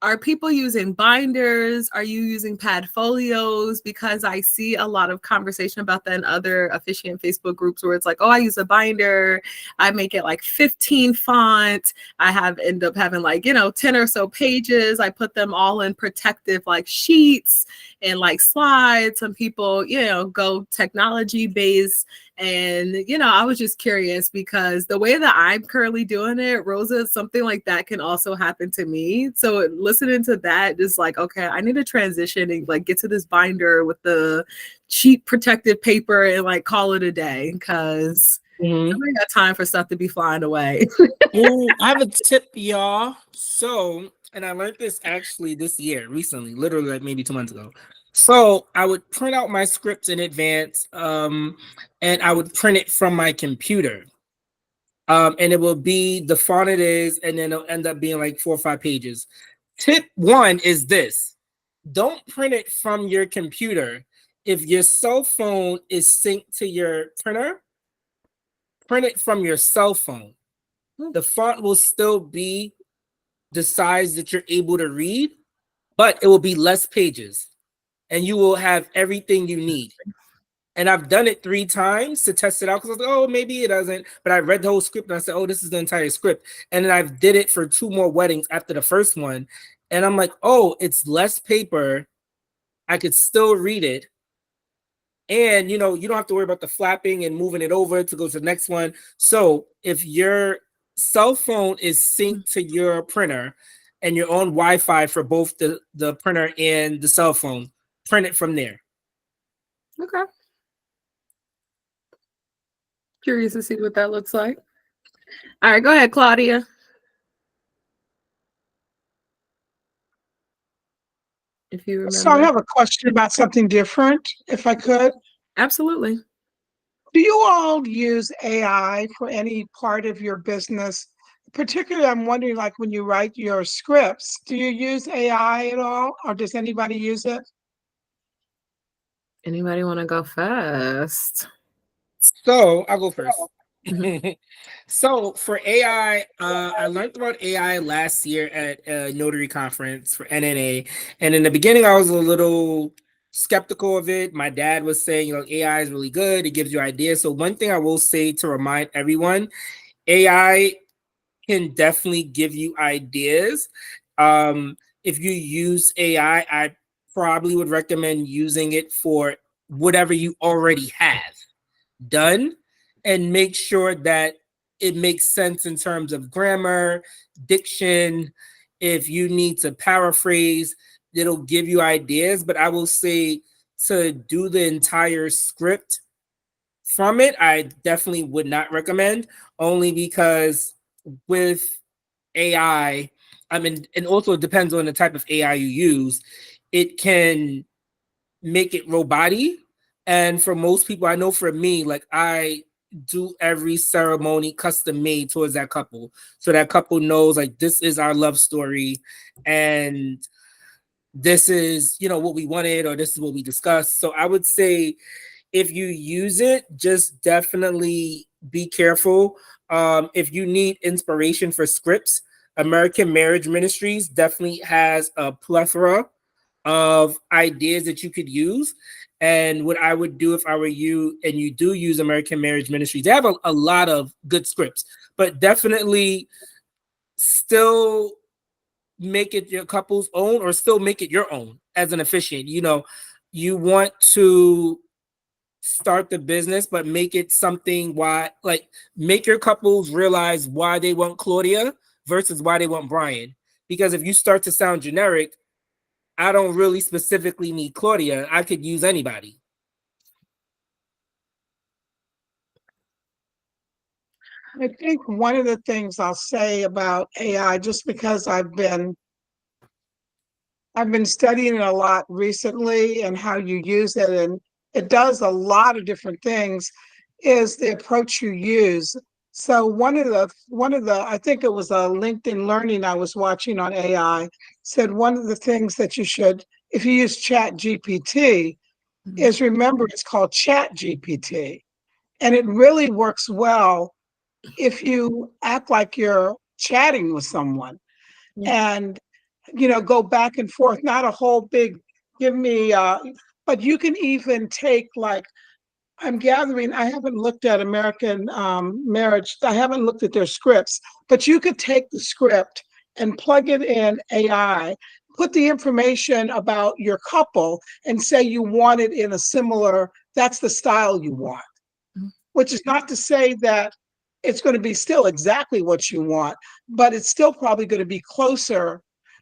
are people using binders? Are you using pad folios? Because I see a lot of conversation about that in other officiant Facebook groups where it's like, oh, I use a binder. I make it like 15 font. I end up having like, 10 or so pages. I put them all in protective like sheets and like slides. Some people, go technology based. And, I was just curious because the way that I'm currently doing it, Rosa, something like that can also happen to me. So listening to that is like, okay, I need to transition and like get to this binder with the cheap protective paper and like call it a day, because I ain't got time for stuff to be flying away. Oh, I have a tip, y'all. So, and I learned this actually this year, recently, literally like maybe 2 months ago. So I would print out my scripts in advance, and I would print it from my computer. And it will be the font it is, and then it'll end up being like 4 or 5 pages. Tip 1 is this: don't print it from your computer. If your cell phone is synced to your printer, print it from your cell phone. The font will still be the size that you're able to read, but it will be less pages and you will have everything you need. And I've done it 3 times to test it out because I was like, oh, maybe it doesn't. But I read the whole script and I said, oh, this is the entire script. And then I did it for 2 more weddings after the first one. And I'm like, oh, it's less paper. I could still read it. And, you don't have to worry about the flapping and moving it over to go to the next one. So if your cell phone is synced to your printer and you're on Wi-Fi for both the printer and the cell phone, print it from there. Okay. Curious to see what that looks like. All right, go ahead, Claudia. If you remember. So I have a question about something different, if I could. Absolutely. Do you all use AI for any part of your business? Particularly, I'm wondering, like when you write your scripts, do you use AI at all, or does anybody use it? Anybody want to go first? So I'll go first. Mhm. So for AI, I learned about AI last year at a notary conference for NNA, and in the beginning, I was a little skeptical of it. My dad was saying, AI is really good; it gives you ideas. So one thing I will say to remind everyone, AI can definitely give you ideas. If you use AI, I probably would recommend using it for whatever you already have done and make sure that it makes sense in terms of grammar, diction. If you need to paraphrase, it'll give you ideas. But I will say to do the entire script from it, I definitely would not recommend, only because with AI, I mean, and also it depends on the type of AI you use, it can make it robotic. And for most people, I know for me, like I do every ceremony custom made towards that couple. So that couple knows like this is our love story and this is, what we wanted or this is what we discussed. So I would say if you use it, just definitely be careful. If you need inspiration for scripts, American Marriage Ministries definitely has a plethora of ideas that you could use. And what I would do if I were you and you do use American Marriage Ministries, they have a lot of good scripts, but definitely still make it your couple's own or still make it your own as an officiant. You want to start the business, but make it something make your couples realize why they want Claudia versus why they want Brian. Because if you start to sound generic, I don't really specifically need Claudia. I could use anybody. I think one of the things I'll say about AI, just because I've been studying it a lot recently and how you use it, and it does a lot of different things, is the approach you use. So one of the I think it was a LinkedIn Learning I was watching on AI said one of the things that you should, if you use Chat GPT, is remember it's called Chat GPT. And it really works well if you act like you're chatting with someone. And go back and forth, not a whole big give me but you can even take, like, I'm gathering, I haven't looked at American Marriage, I haven't looked at their scripts, but you could take the script and plug it in AI, put the information about your couple and say you want it in a similar, that's the style you want, which is not to say that it's going to be still exactly what you want, but it's still probably going to be closer.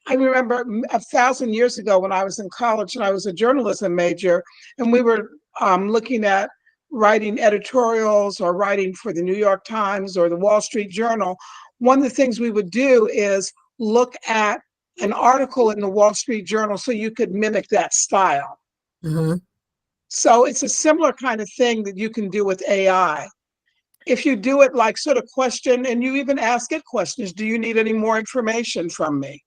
I remember 1,000 years ago when I was in college and I was a journalism major, and we were looking at writing editorials or writing for the New York Times or the Wall Street Journal. One of the things we would do is look at an article in the Wall Street Journal so you could mimic that style. Mm-hmm. So it's a similar kind of thing that you can do with AI. If you do it like sort of question, and you even ask it questions, do you need any more information from me?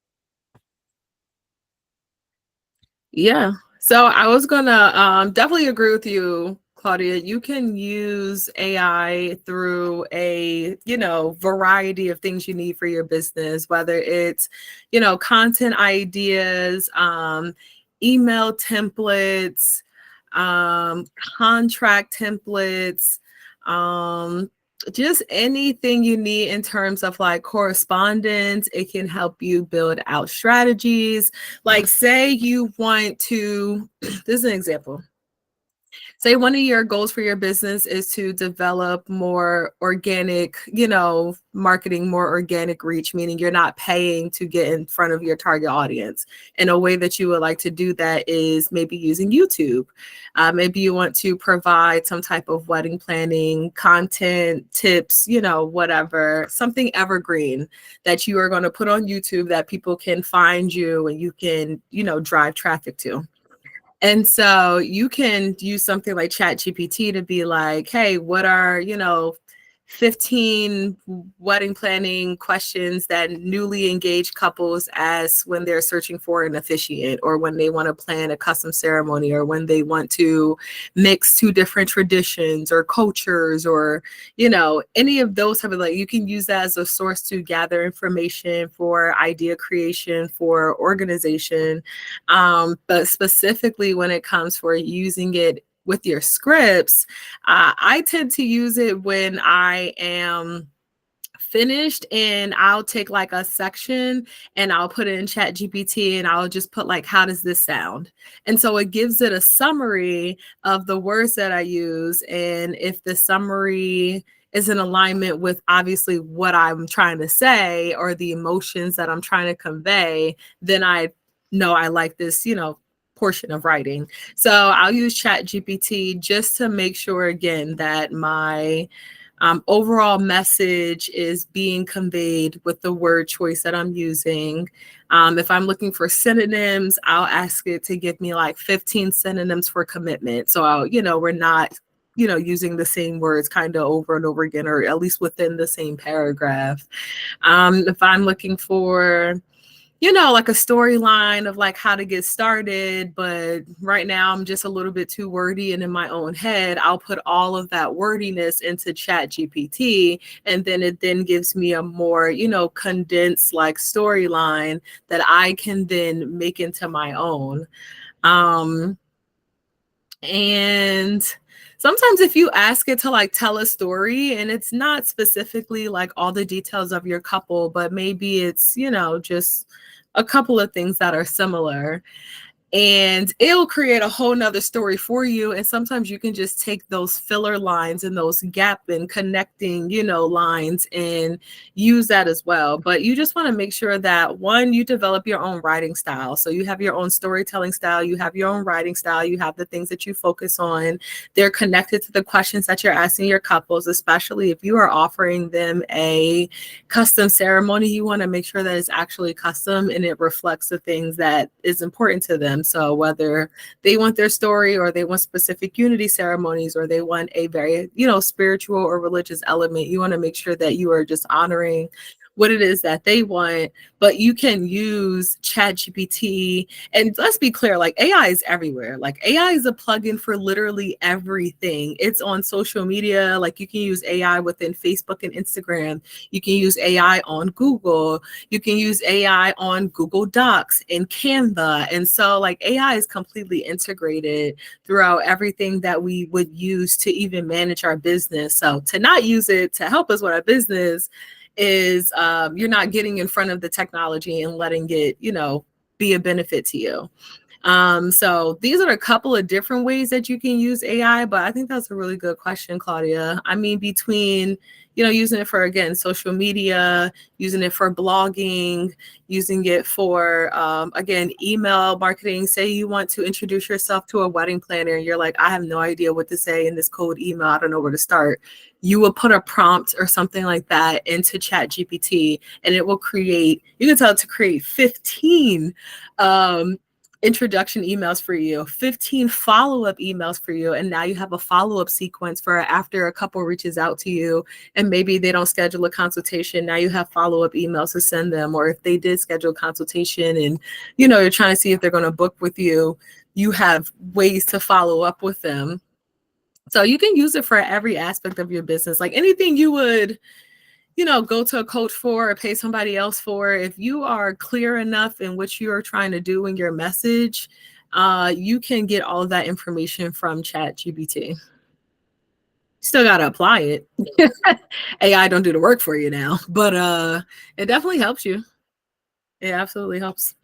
Yeah. So I was gonna definitely agree with you, Claudia. You can use AI through a variety of things you need for your business, whether it's content ideas, email templates, contract templates, just anything you need in terms of like correspondence. It can help you build out strategies. Like say you want to, this is an example. say one of your goals for your business is to develop more organic, marketing, more organic reach, meaning you're not paying to get in front of your target audience. And a way that you would like to do that is maybe using YouTube. Maybe you want to provide some type of wedding planning content, tips, whatever, something evergreen that you are going to put on YouTube that people can find you and you can, drive traffic to. And so you can use something like ChatGPT to be like, hey, what are, 15 wedding planning questions that newly engaged couples ask when they're searching for an officiant, or when they want to plan a custom ceremony, or when they want to mix two different traditions or cultures, or, any of those type of, like, you can use that as a source to gather information for idea creation, for organization. But specifically when it comes for using it with your scripts, I tend to use it when I am finished, and I'll take like a section and I'll put it in ChatGPT and I'll just put like, how does this sound? And so it gives it a summary of the words that I use. And if the summary is in alignment with obviously what I'm trying to say or the emotions that I'm trying to convey, then I know I like this, portion of writing. So I'll use ChatGPT just to make sure, again, that my overall message is being conveyed with the word choice that I'm using. If I'm looking for synonyms, I'll ask it to give me like 15 synonyms for commitment. So we're not, using the same words kind of over and over again, or at least within the same paragraph. If I'm looking for, like a storyline of like how to get started, but right now I'm just a little bit too wordy and in my own head, I'll put all of that wordiness into ChatGPT, and then it then gives me a more, condensed like storyline that I can then make into my own. And sometimes if you ask it to like tell a story and it's not specifically like all the details of your couple, but maybe it's, just a couple of things that are similar, and it'll create a whole nother story for you. And sometimes you can just take those filler lines and those gap and connecting, lines, and use that as well. But you just want to make sure that, one, you develop your own writing style. So you have your own storytelling style, you have your own writing style, you have the things that you focus on. They're connected to the questions that you're asking your couples, especially if you are offering them a custom ceremony. You want to make sure that it's actually custom and it reflects the things that is important to them. So whether they want their story, or they want specific unity ceremonies, or they want a very, spiritual or religious element, you want to make sure that you are just honoring what it is that they want. But you can use ChatGPT, and let's be clear, like AI is everywhere. Like AI is a plugin for literally everything. It's on social media. Like you can use AI within Facebook and Instagram. You can use AI on Google. You can use AI on Google Docs and Canva. And so like AI is completely integrated throughout everything that we would use to even manage our business. So to not use it to help us with our business is you're not getting in front of the technology and letting it, be a benefit to you. So these are a couple of different ways that you can use AI, but I think that's a really good question, Claudia. I mean, between, using it for, again, social media, using it for blogging, using it for, again, email marketing. Say you want to introduce yourself to a wedding planner and you're like, I have no idea what to say in this cold email. I don't know where to start. You will put a prompt or something like that into ChatGPT, and it will create, you can tell it to create 15 introduction emails for you, 15 follow-up emails for you. And now you have a follow-up sequence for after a couple reaches out to you and maybe they don't schedule a consultation. Now you have follow-up emails to send them. Or if they did schedule a consultation and, you're trying to see if they're going to book with you, you have ways to follow up with them. So you can use it for every aspect of your business. Like anything you would, go to a coach for or pay somebody else for, if you are clear enough in what you are trying to do in your message, you can get all of that information from ChatGPT. Still got to apply it. AI don't do the work for you now, but it definitely helps you. It absolutely helps.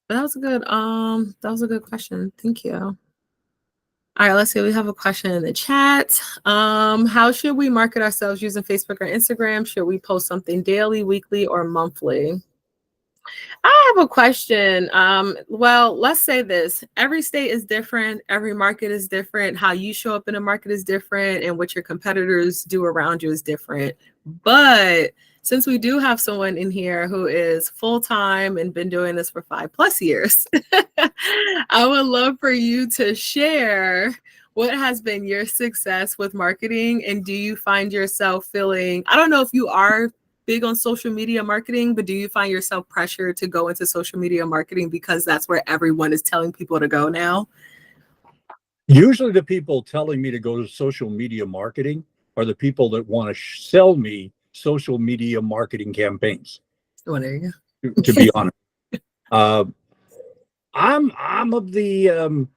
But that was a good question. Thank you. All right, let's see. We have a question in the chat. How should we market ourselves using Facebook or Instagram? Should we post something daily, weekly, or monthly? I have a question. Well, let's say this. Every state is different. Every market is different. How you show up in a market is different, and what your competitors do around you is different. But since we do have someone in here who is full-time and been doing this for 5+ years, I would love for you to share what has been your success with marketing, and do you find yourself feeling, I don't know if you are big on social media marketing, but do you find yourself pressured to go into social media marketing because that's where everyone is telling people to go now? Usually the people telling me to go to social media marketing are the people that want to sell me social media marketing campaigns. Oh, there you go. To be honest, I'm of the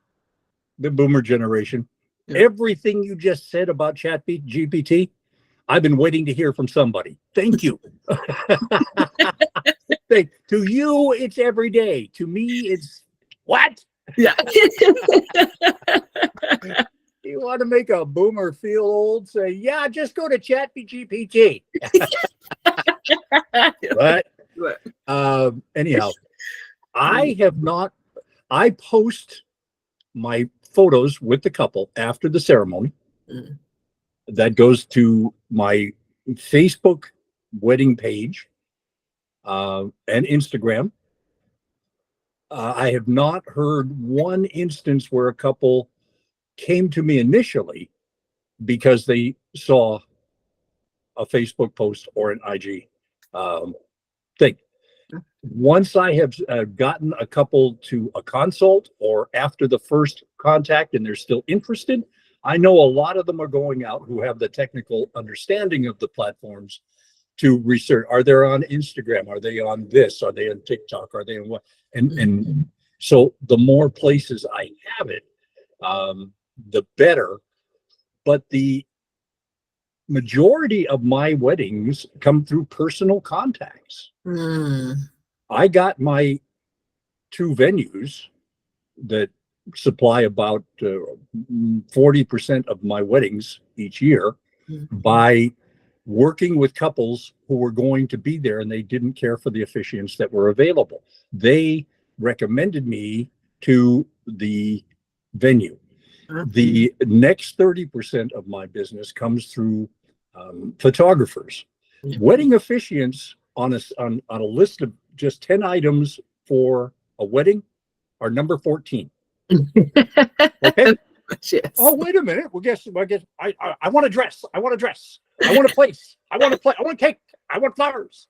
boomer generation. Yeah. Everything you just said about GPT, I've been waiting to hear from somebody. Thank you. To you, it's every day. To me, it's what? Yeah. You want to make a boomer feel old? Say, yeah, just go to ChatGPT. But anyhow, I post my photos with the couple after the ceremony. Mm. That goes to my Facebook wedding page and Instagram. I have not heard one instance where a couple came to me initially because they saw a Facebook post or an IG thing. Once I have gotten a couple to a consult or after the first contact and they're still interested, I know a lot of them are going out who have the technical understanding of the platforms to research. Are they on Instagram? Are they on this? Are they on TikTok? Are they on what? And so the more places I have it, the better. But the majority of my weddings come through personal contacts. I got my 2 venues that supply about 40% of my weddings each year by working with couples who were going to be there and they didn't care for the officiants that were available. They recommended me to the venue. The next 30% of my business comes through photographers. Wedding officiants on a list of just 10 items for a wedding are number 14. Okay. Yes. Oh, wait a minute. Well, I want a dress. I want a dress. I want a place. I want a plate. I want cake. I want flowers.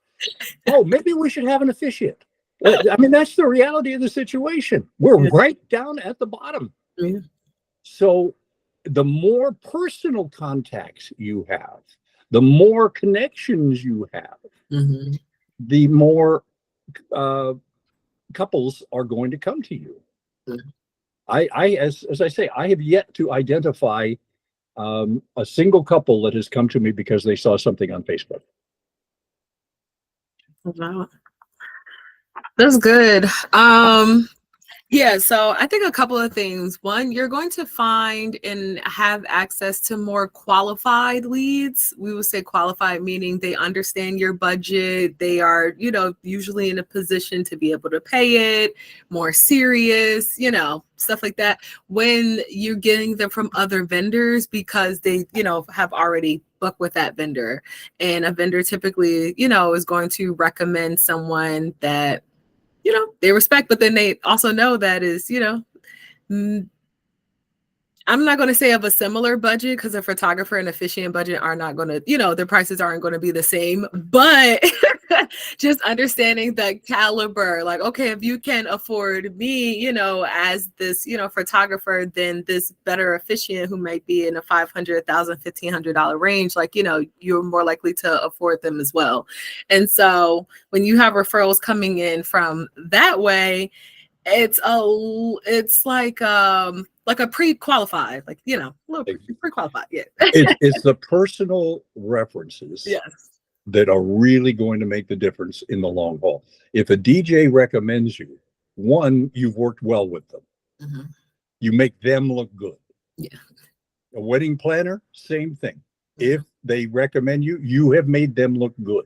Oh, maybe we should have an officiant. I mean, that's the reality of the situation. We're right down at the bottom. Yeah. So the more personal contacts you have, the more connections you have, the more couples are going to come to you. As I say, I have yet to identify a single couple that has come to me because they saw something on Facebook. Wow. That's good. Yeah, so I think a couple of things. One, you're going to find and have access to more qualified leads. We would say qualified, meaning they understand your budget. They are, usually in a position to be able to pay it, more serious, stuff like that. When you're getting them from other vendors because they, have already booked with that vendor. And a vendor typically, is going to recommend someone that they respect, but then they also know that is, I'm not going to say of a similar budget because a photographer and officiant budget are not going to, their prices aren't going to be the same, but just understanding the caliber, like, okay, if you can afford me, as this, photographer, then this better officiant who might be in a $500, $1,500 range, like, you're more likely to afford them as well. And so when you have referrals coming in from that way, it's like a pre-qualified, like, a little pre-qualified. Yeah. It's the personal references that are really going to make the difference in the long haul. If a DJ recommends you, one, you've worked well with them. You make them look good. Yeah. A wedding planner, same thing. If they recommend you, you have made them look good.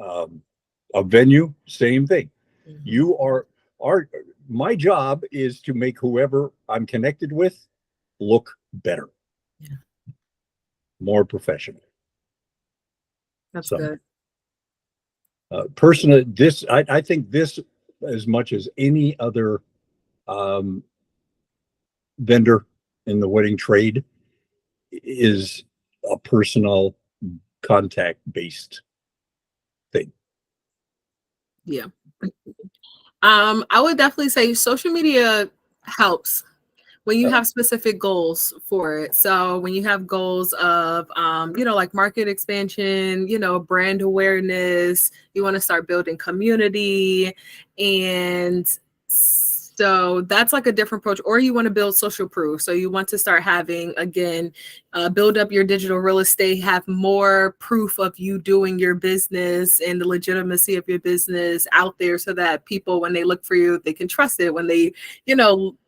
A venue, same thing. You are my job is to make whoever I'm connected with look better, more professional. That's So, good. Personally, I think this, as much as any other vendor in the wedding trade, is a personal contact based thing. Yeah. I would definitely say social media helps when you have specific goals for it. So when you have goals of, like market expansion, brand awareness, you want to start building community. And so that's like a different approach. Or you want to build social proof. So you want to start having, again, build up your digital real estate, have more proof of you doing your business and the legitimacy of your business out there so that people, when they look for you, they can trust it. When they,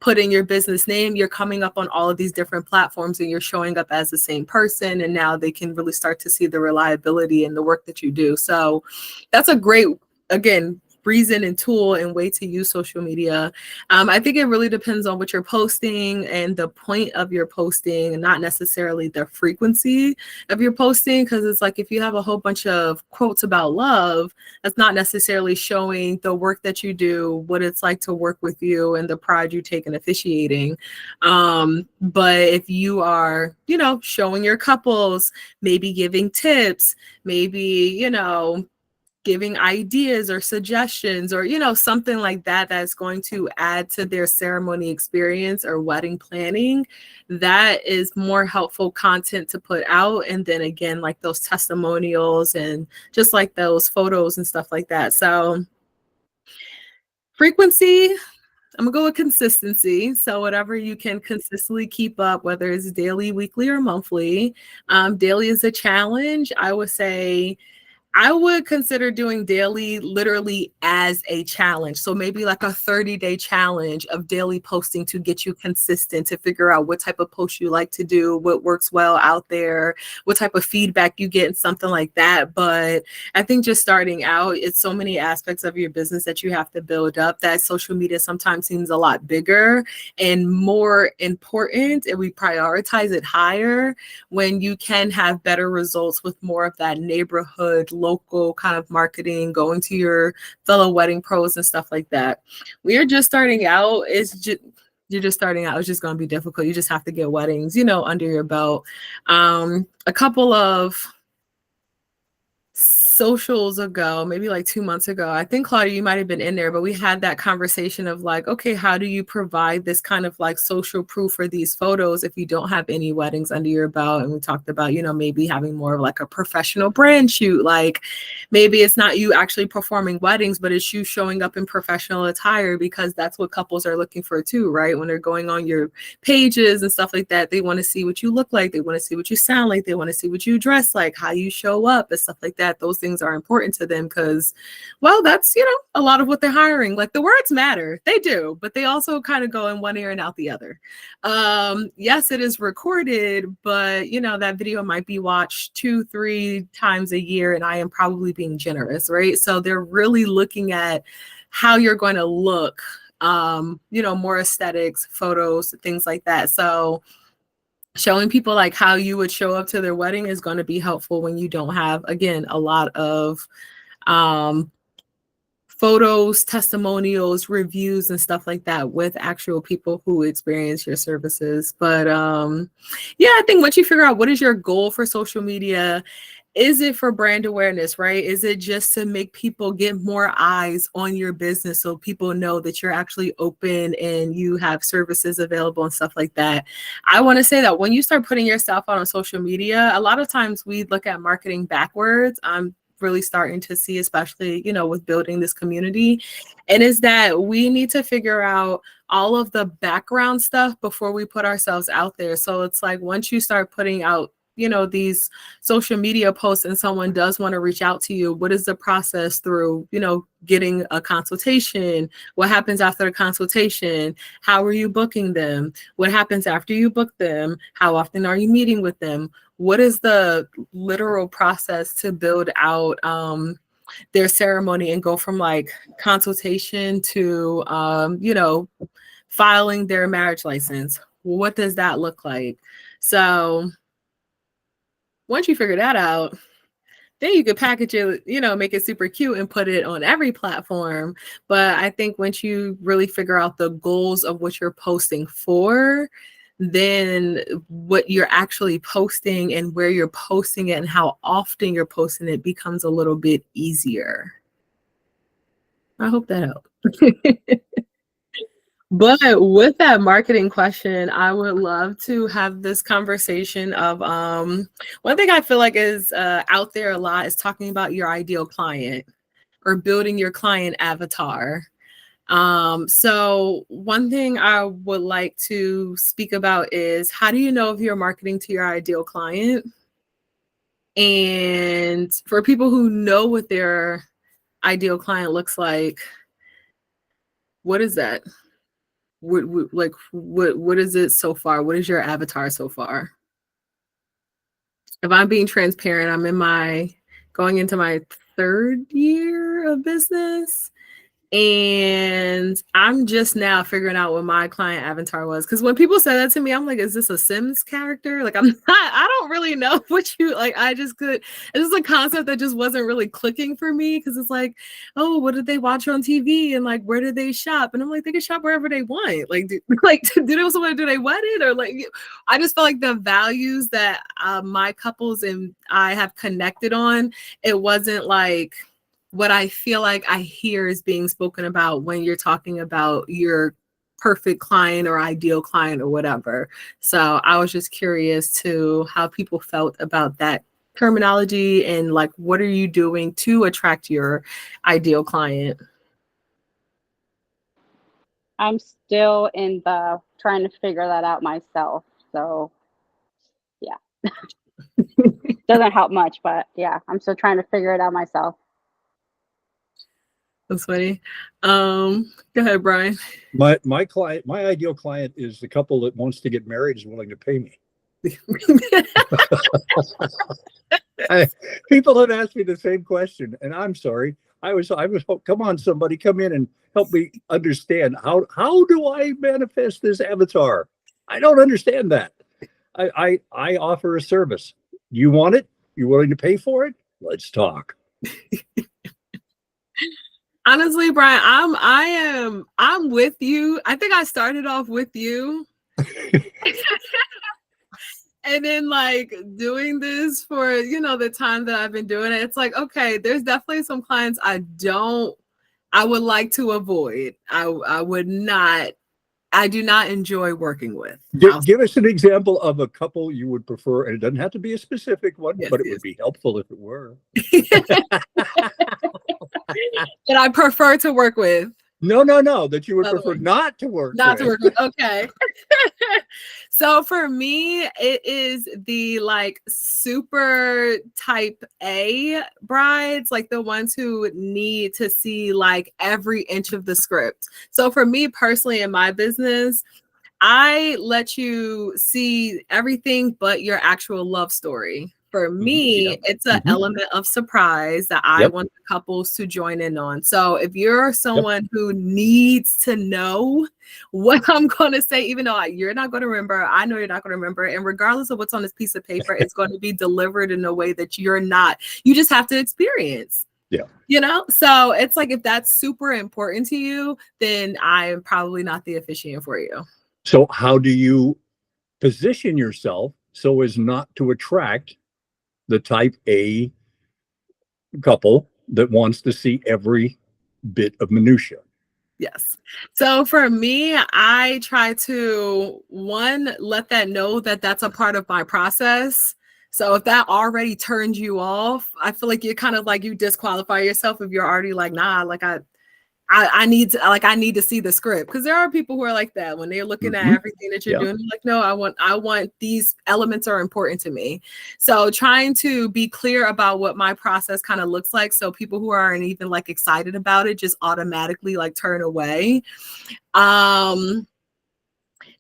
put in your business name, you're coming up on all of these different platforms and you're showing up as the same person. And now they can really start to see the reliability in the work that you do. So that's a great, again, reason and tool and way to use social media. I think it really depends on what you're posting and the point of your posting, and not necessarily the frequency of your posting. Because it's like if you have a whole bunch of quotes about love, that's not necessarily showing the work that you do, what it's like to work with you, and the pride you take in officiating. But if you are, showing your couples, maybe giving tips, maybe, giving ideas or suggestions or, something like that, that's going to add to their ceremony experience or wedding planning, that is more helpful content to put out. And then again, like those testimonials and just like those photos and stuff like that. So frequency, I'm gonna go with consistency. So whatever you can consistently keep up, whether it's daily, weekly, or monthly. Daily is a challenge. I would consider doing daily literally as a challenge. So maybe like a 30-day challenge of daily posting to get you consistent, to figure out what type of post you like to do, what works well out there, what type of feedback you get, and something like that. But I think just starting out, it's so many aspects of your business that you have to build up that social media sometimes seems a lot bigger and more important, and we prioritize it higher when you can have better results with more of that neighborhood, local kind of marketing, going to your fellow wedding pros and stuff like that. We are just starting out. You're just starting out. It's just going to be difficult. You just have to get weddings, under your belt. A couple of socials ago, maybe like 2 months ago, I think, Claudia, you might have been in there, but we had that conversation of like, okay, how do you provide this kind of like social proof for these photos if you don't have any weddings under your belt? And we talked about, maybe having more of like a professional brand shoot. Like maybe it's not you actually performing weddings, but it's you showing up in professional attire, because that's what couples are looking for too, right? When they're going on your pages and stuff like that, they want to see what you look like. They want to see what you sound like. They want to see what you dress like, how you show up and stuff like that. Those things are important to them because, well, that's, a lot of what they're hiring. Like the words matter, they do, but they also kind of go in one ear and out the other. Yes, it is recorded, but that video might be watched 2-3 times a year, and I am probably being generous, right? So they're really looking at how you're going to look, more aesthetics, photos, things like that. So showing people like how you would show up to their wedding is going to be helpful when you don't have, again, a lot of photos, testimonials, reviews, and stuff like that with actual people who experience your services. But I think once you figure out what is your goal for social media, is it for brand awareness, right? Is it just to make people get more eyes on your business so people know that you're actually open and you have services available and stuff like that? I want to say that when you start putting yourself out on social media, a lot of times we look at marketing backwards. I'm really starting to see, especially, with building this community, and is that we need to figure out all of the background stuff before we put ourselves out there. So it's like once you start putting out these social media posts and someone does want to reach out to you, what is the process through, getting a consultation? What happens after the consultation? How are you booking them? What happens after you book them? How often are you meeting with them? What is the literal process to build out their ceremony and go from like consultation to, filing their marriage license? What does that look like? So once you figure that out, then you could package it, make it super cute and put it on every platform. But I think once you really figure out the goals of what you're posting for, then what you're actually posting and where you're posting it and how often you're posting it becomes a little bit easier. I hope that helped. But with that marketing question, I would love to have this conversation of one thing I feel like is out there a lot is talking about your ideal client or building your client avatar. So one thing I would like to speak about is, how do you know if you're marketing to your ideal client? And for people who know what their ideal client looks like, what is that? What is it so far? What is your avatar so far? If I'm being transparent, going into my 3rd year of business, and I'm just now figuring out what my client avatar was. Because when people say that to me, I'm like, is this a Sims character? Like, I don't really know what you like. It's just a concept that just wasn't really clicking for me, because it's like, oh, what did they watch on TV, and like, where did they shop? And I'm like, they can shop wherever they want. Like, do they also want to do they want it? Or like, I just felt like the values that my couples and I have connected on, it wasn't like what I feel like I hear is being spoken about when you're talking about your perfect client or ideal client or whatever. So I was just curious to how people felt about that terminology, and like, what are you doing to attract your ideal client? I'm still in the trying to figure that out myself. So yeah. Doesn't help much, but yeah, I'm still trying to figure it out myself. That's funny. Go ahead, Brian. My ideal client is the couple that wants to get married, is willing to pay me. People have asked me the same question, and I'm sorry. I was come on, somebody come in and help me understand how do I manifest this avatar? I don't understand that. I offer a service. You want it? You're willing to pay for it? Let's talk. Honestly, Brian, I'm with you. I think I started off with you. And then like doing this for, the time that I've been doing it, it's like, okay, there's definitely some clients I would like to avoid. I do not enjoy working with. Give us an example of a couple you would prefer, and it doesn't have to be a specific one, but it would be helpful if it were. That I prefer to work with. No, that you would prefer not to work with. Okay. So for me, it is the like super type A brides, like the ones who need to see like every inch of the script. So for me personally in my business, I let you see everything but your actual love story. For me, it's an element of surprise that I want the couples to join in on. So if you're someone who needs to know what I'm going to say, even though you're not going to remember, I know you're not going to remember. And regardless of what's on this piece of paper, it's going to be delivered in a way that you just have to experience. Yeah. So it's like, if that's super important to you, then I'm probably not the officiant for you. So how do you position yourself so as not to attract the type A couple that wants to see every bit of minutia? Yes. So for me, I try to, let that know that that's a part of my process. So if that already turned you off, I feel like you're kind of like, you disqualify yourself if you're already like, nah, like I need to see the script, because there are people who are like that when they're looking at everything that you're doing. They're like, no, I want these elements are important to me. So trying to be clear about what my process kind of looks like, so people who aren't even like excited about it just automatically like turn away.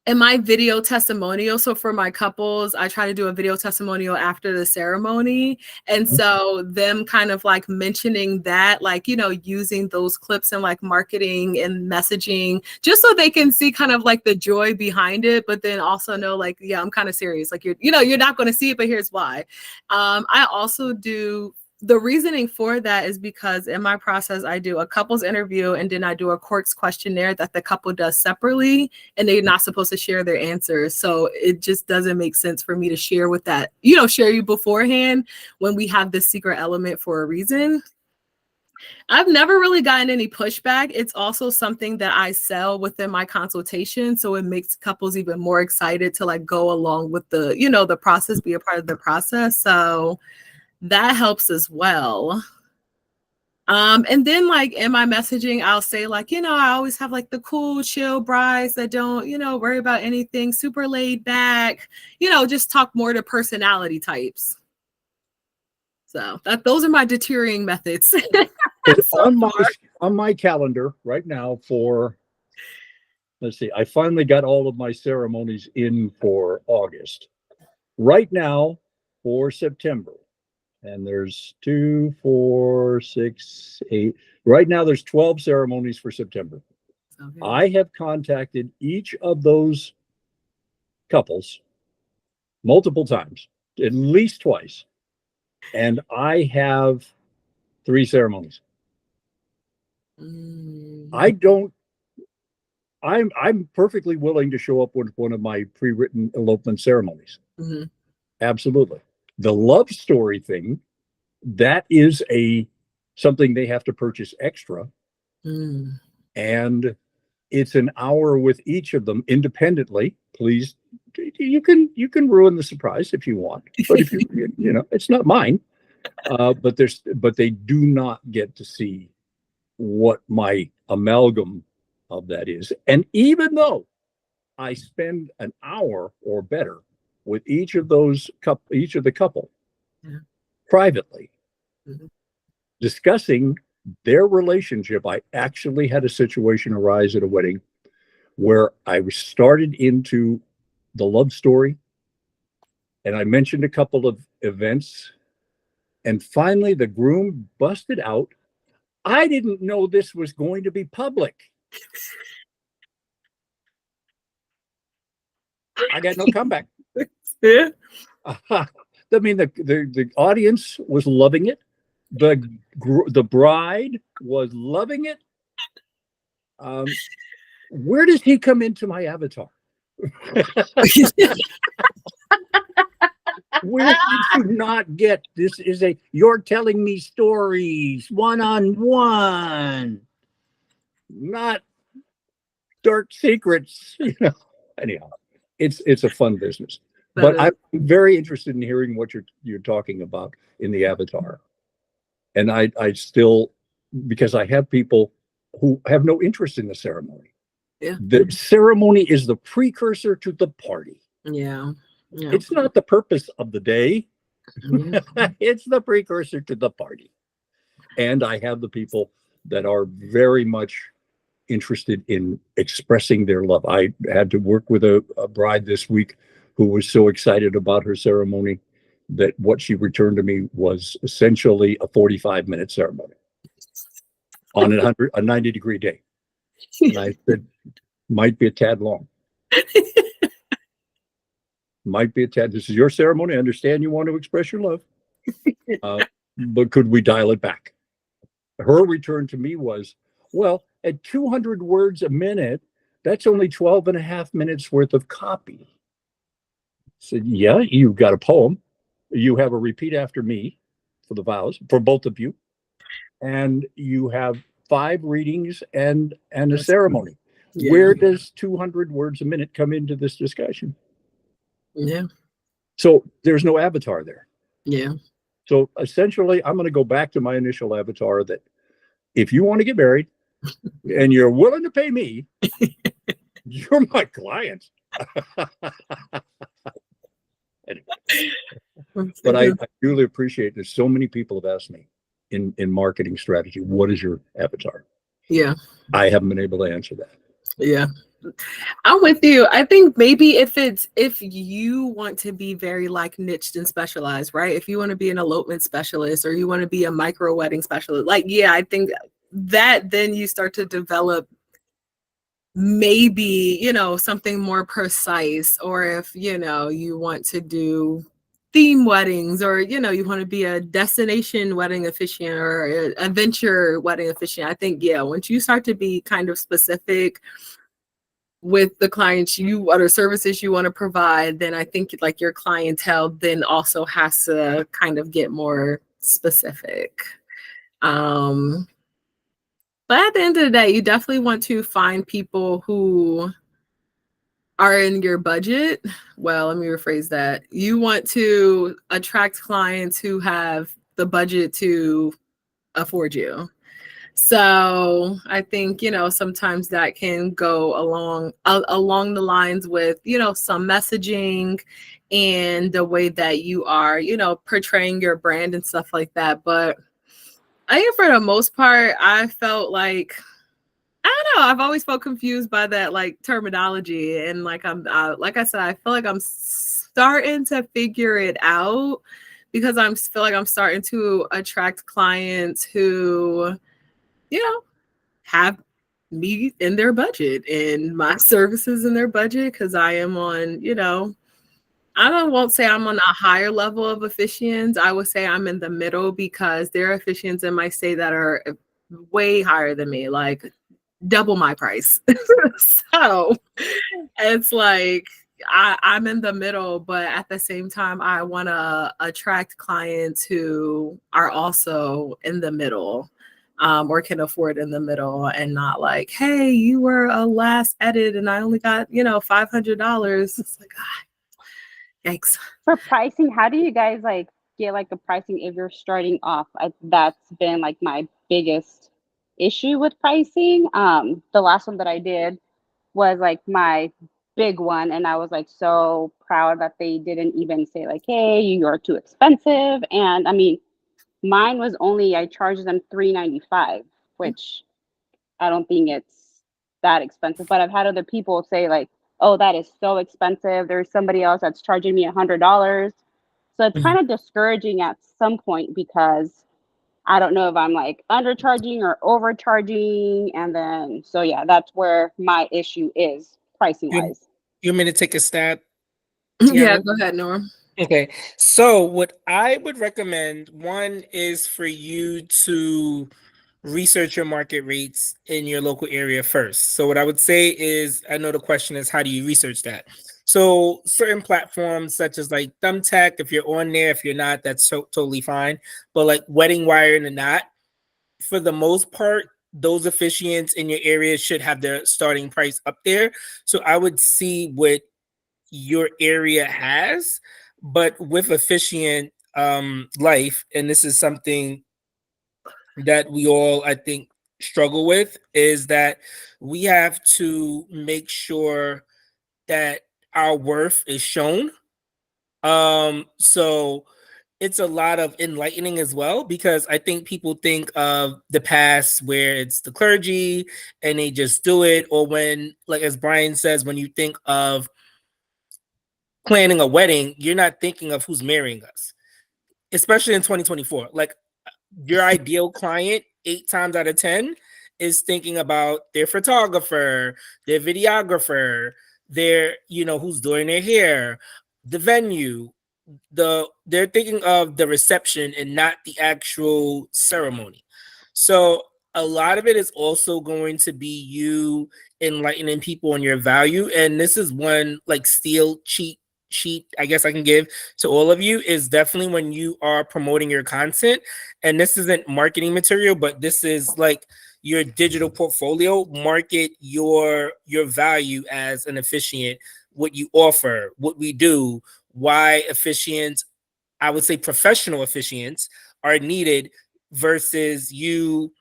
In my video testimonial, so for my couples, I try to do a video testimonial after the ceremony. And so them kind of like mentioning that, like, you know, using those clips and like marketing and messaging, just so they can see kind of like the joy behind it, but then also know like, yeah, I'm kind of serious. Like, you're not going to see it, but here's why. I also do. The reasoning for that is because in my process, I do a couples interview and then I do a courts questionnaire that the couple does separately, and they're not supposed to share their answers. So it just doesn't make sense for me to share with that, share you beforehand when we have this secret element for a reason. I've never really gotten any pushback. It's also something that I sell within my consultation. So it makes couples even more excited to like go along with the, the process, be a part of the process. So that helps as well. And then like in my messaging, I'll say like, I always have like the cool, chill brides that don't, worry about anything, super laid back, just talk more to personality types. So those are my deterring methods. On my calendar right now for, let's see, I finally got all of my ceremonies in for August. Right now for September, and there's 2, 4, 6, 8. Right now, there's 12 ceremonies for September. Okay. I have contacted each of those couples multiple times, at least twice, and I have 3 ceremonies. I'm perfectly willing to show up with one of my pre-written elopement ceremonies. Absolutely. The love story thing, that is something they have to purchase extra. And it's an hour with each of them independently. Please, you can ruin the surprise if you want, but if it's not mine. But they do not get to see what my amalgam of that is. And even though I spend an hour or better with each of the couple privately, discussing their relationship, I actually had a situation arise at a wedding where I started into the love story, and I mentioned a couple of events, and finally the groom busted out, "I didn't know this was going to be public." I got no comeback. Yeah. I mean, the audience was loving it. The bride was loving it. Where does he come into my avatar? Where did you not get this? You're telling me stories one-on-one, not dark secrets. Anyhow, it's a fun business. But I'm very interested in hearing what you're talking about in the avatar. And I still, because I have people who have no interest in the ceremony. Yeah. The ceremony is the precursor to the party. Yeah. It's not the purpose of the day. It's the precursor to the party. And I have the people that are very much interested in expressing their love. I had to work with a bride this week who was so excited about her ceremony that what she returned to me was essentially a 45-minute ceremony on a 90-degree day. And I said, might be a tad long. Might be a tad. This is your ceremony. I understand you want to express your love. But could we dial it back? Her return to me was, well, at 200 words a minute, that's only 12 and a half minutes worth of copy. I said, yeah, you've got a poem. You have a repeat after me for the vows, for both of you. And you have 5 readings and a ceremony. Yeah. Where does 200 words a minute come into this discussion? Yeah. So there's no avatar there. Yeah. So essentially, I'm going to go back to my initial avatar that if you want to get married, and you're willing to pay me, you're my client. But I really appreciate there's so many people have asked me in marketing strategy, what is your avatar? Yeah. I haven't been able to answer that. Yeah. I'm with you. I think maybe if you want to be very like niched and specialized, right? If you want to be an elopement specialist or you want to be a micro wedding specialist, like, yeah, I think that then you start to develop maybe, something more precise. Or if, you want to do theme weddings, or, you want to be a destination wedding officiant or a venture wedding officiant. I think, yeah, once you start to be kind of specific with the clients you or the services you want to provide, then I think like your clientele then also has to kind of get more specific. But at the end of the day, you definitely want to find people who are in your budget. Well, let me rephrase that. You want to attract clients who have the budget to afford you. So I think, sometimes that can go along the lines with, some messaging and the way that you are, portraying your brand and stuff like that. But I think for the most part, I felt like, I don't know, I've always felt confused by that like terminology. And like like I said, I feel like I'm starting to figure it out, because feel like I'm starting to attract clients who, have me in their budget and my services in their budget, because I am on, won't say I'm on a higher level of officiants. I would say I'm in the middle, because there are officiants in my state that are way higher than me, like double my price. So it's like I'm in the middle, but at the same time, I want to attract clients who are also in the middle. Or can afford in the middle, and not like, hey, you were a last edit and I only got, $500. It's like, yikes. For pricing, how do you guys like get like a pricing if you're starting off? That's been like my biggest issue with pricing. The last one that I did was like my big one, and I was like so proud that they didn't even say like, hey, you're too expensive. And I mean, mine was only, I charged them $395, which I don't think it's that expensive. But I've had other people say like, oh, that is so expensive. There's somebody else that's charging me $100. So it's kind of discouraging at some point, because I don't know if I'm like undercharging or overcharging. And then, so yeah, that's where my issue is pricing wise. You want me to take a stab? Yeah, go ahead, Norm. Okay, so what I would recommend, one is for you to research your market rates in your local area first. So what I would say is, I know the question is, how do you research that? So certain platforms such as like Thumbtack, if you're on there, if you're not, that's totally fine. But like Wedding Wire and the Knot, for the most part, those officiants in your area should have their starting price up there. So I would see what your area has. But with officiant life, and this is something that we all, I think, struggle with, is that we have to make sure that our worth is shown. So it's a lot of enlightening as well, because I think people think of the past where it's the clergy and they just do it, or when, like as Brian says, when you think of planning a wedding, you're not thinking of who's marrying us, especially in 2024. Like your ideal client, 8 times out of 10, is thinking about their photographer, their videographer, their, who's doing their hair, the venue. They're thinking of the reception and not the actual ceremony. So a lot of it is also going to be you enlightening people on your value. And this is one like steel cheat sheet I guess I can give to all of you, is definitely when you are promoting your content. And this isn't marketing material, but this is like your digital portfolio. Market your value as an officiant, what you offer, what we do, why officiants, I would say professional officiants, are needed, versus you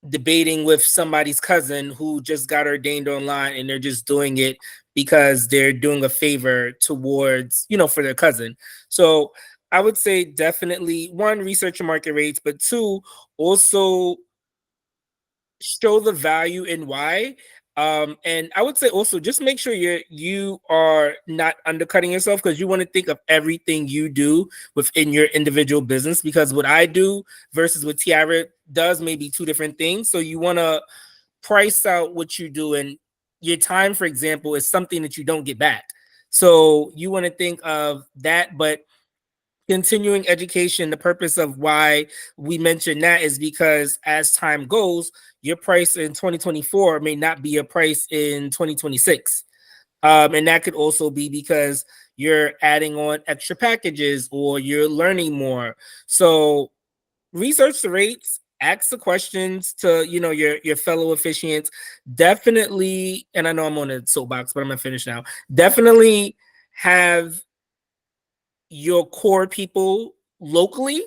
debating with somebody's cousin who just got ordained online, and they're just doing it because they're doing a favor towards, for their cousin. So I would say definitely, one, research your market rates, but two, also show the value in why. And I would say also just make sure you are not undercutting yourself, because you want to think of everything you do within your individual business, because what I do versus what Tiara does may be two different things. So you want to price out what you do, and your time, for example, is something that you don't get back. So you want to think of that, but continuing education, the purpose of why we mention that is because as time goes, your price in 2024 may not be a price in 2026. And that could also be because you're adding on extra packages or you're learning more. So research the rates, ask the questions to, your fellow officiants. Definitely, and I know I'm on a soapbox, but I'm gonna finish now. Definitely have your core people locally,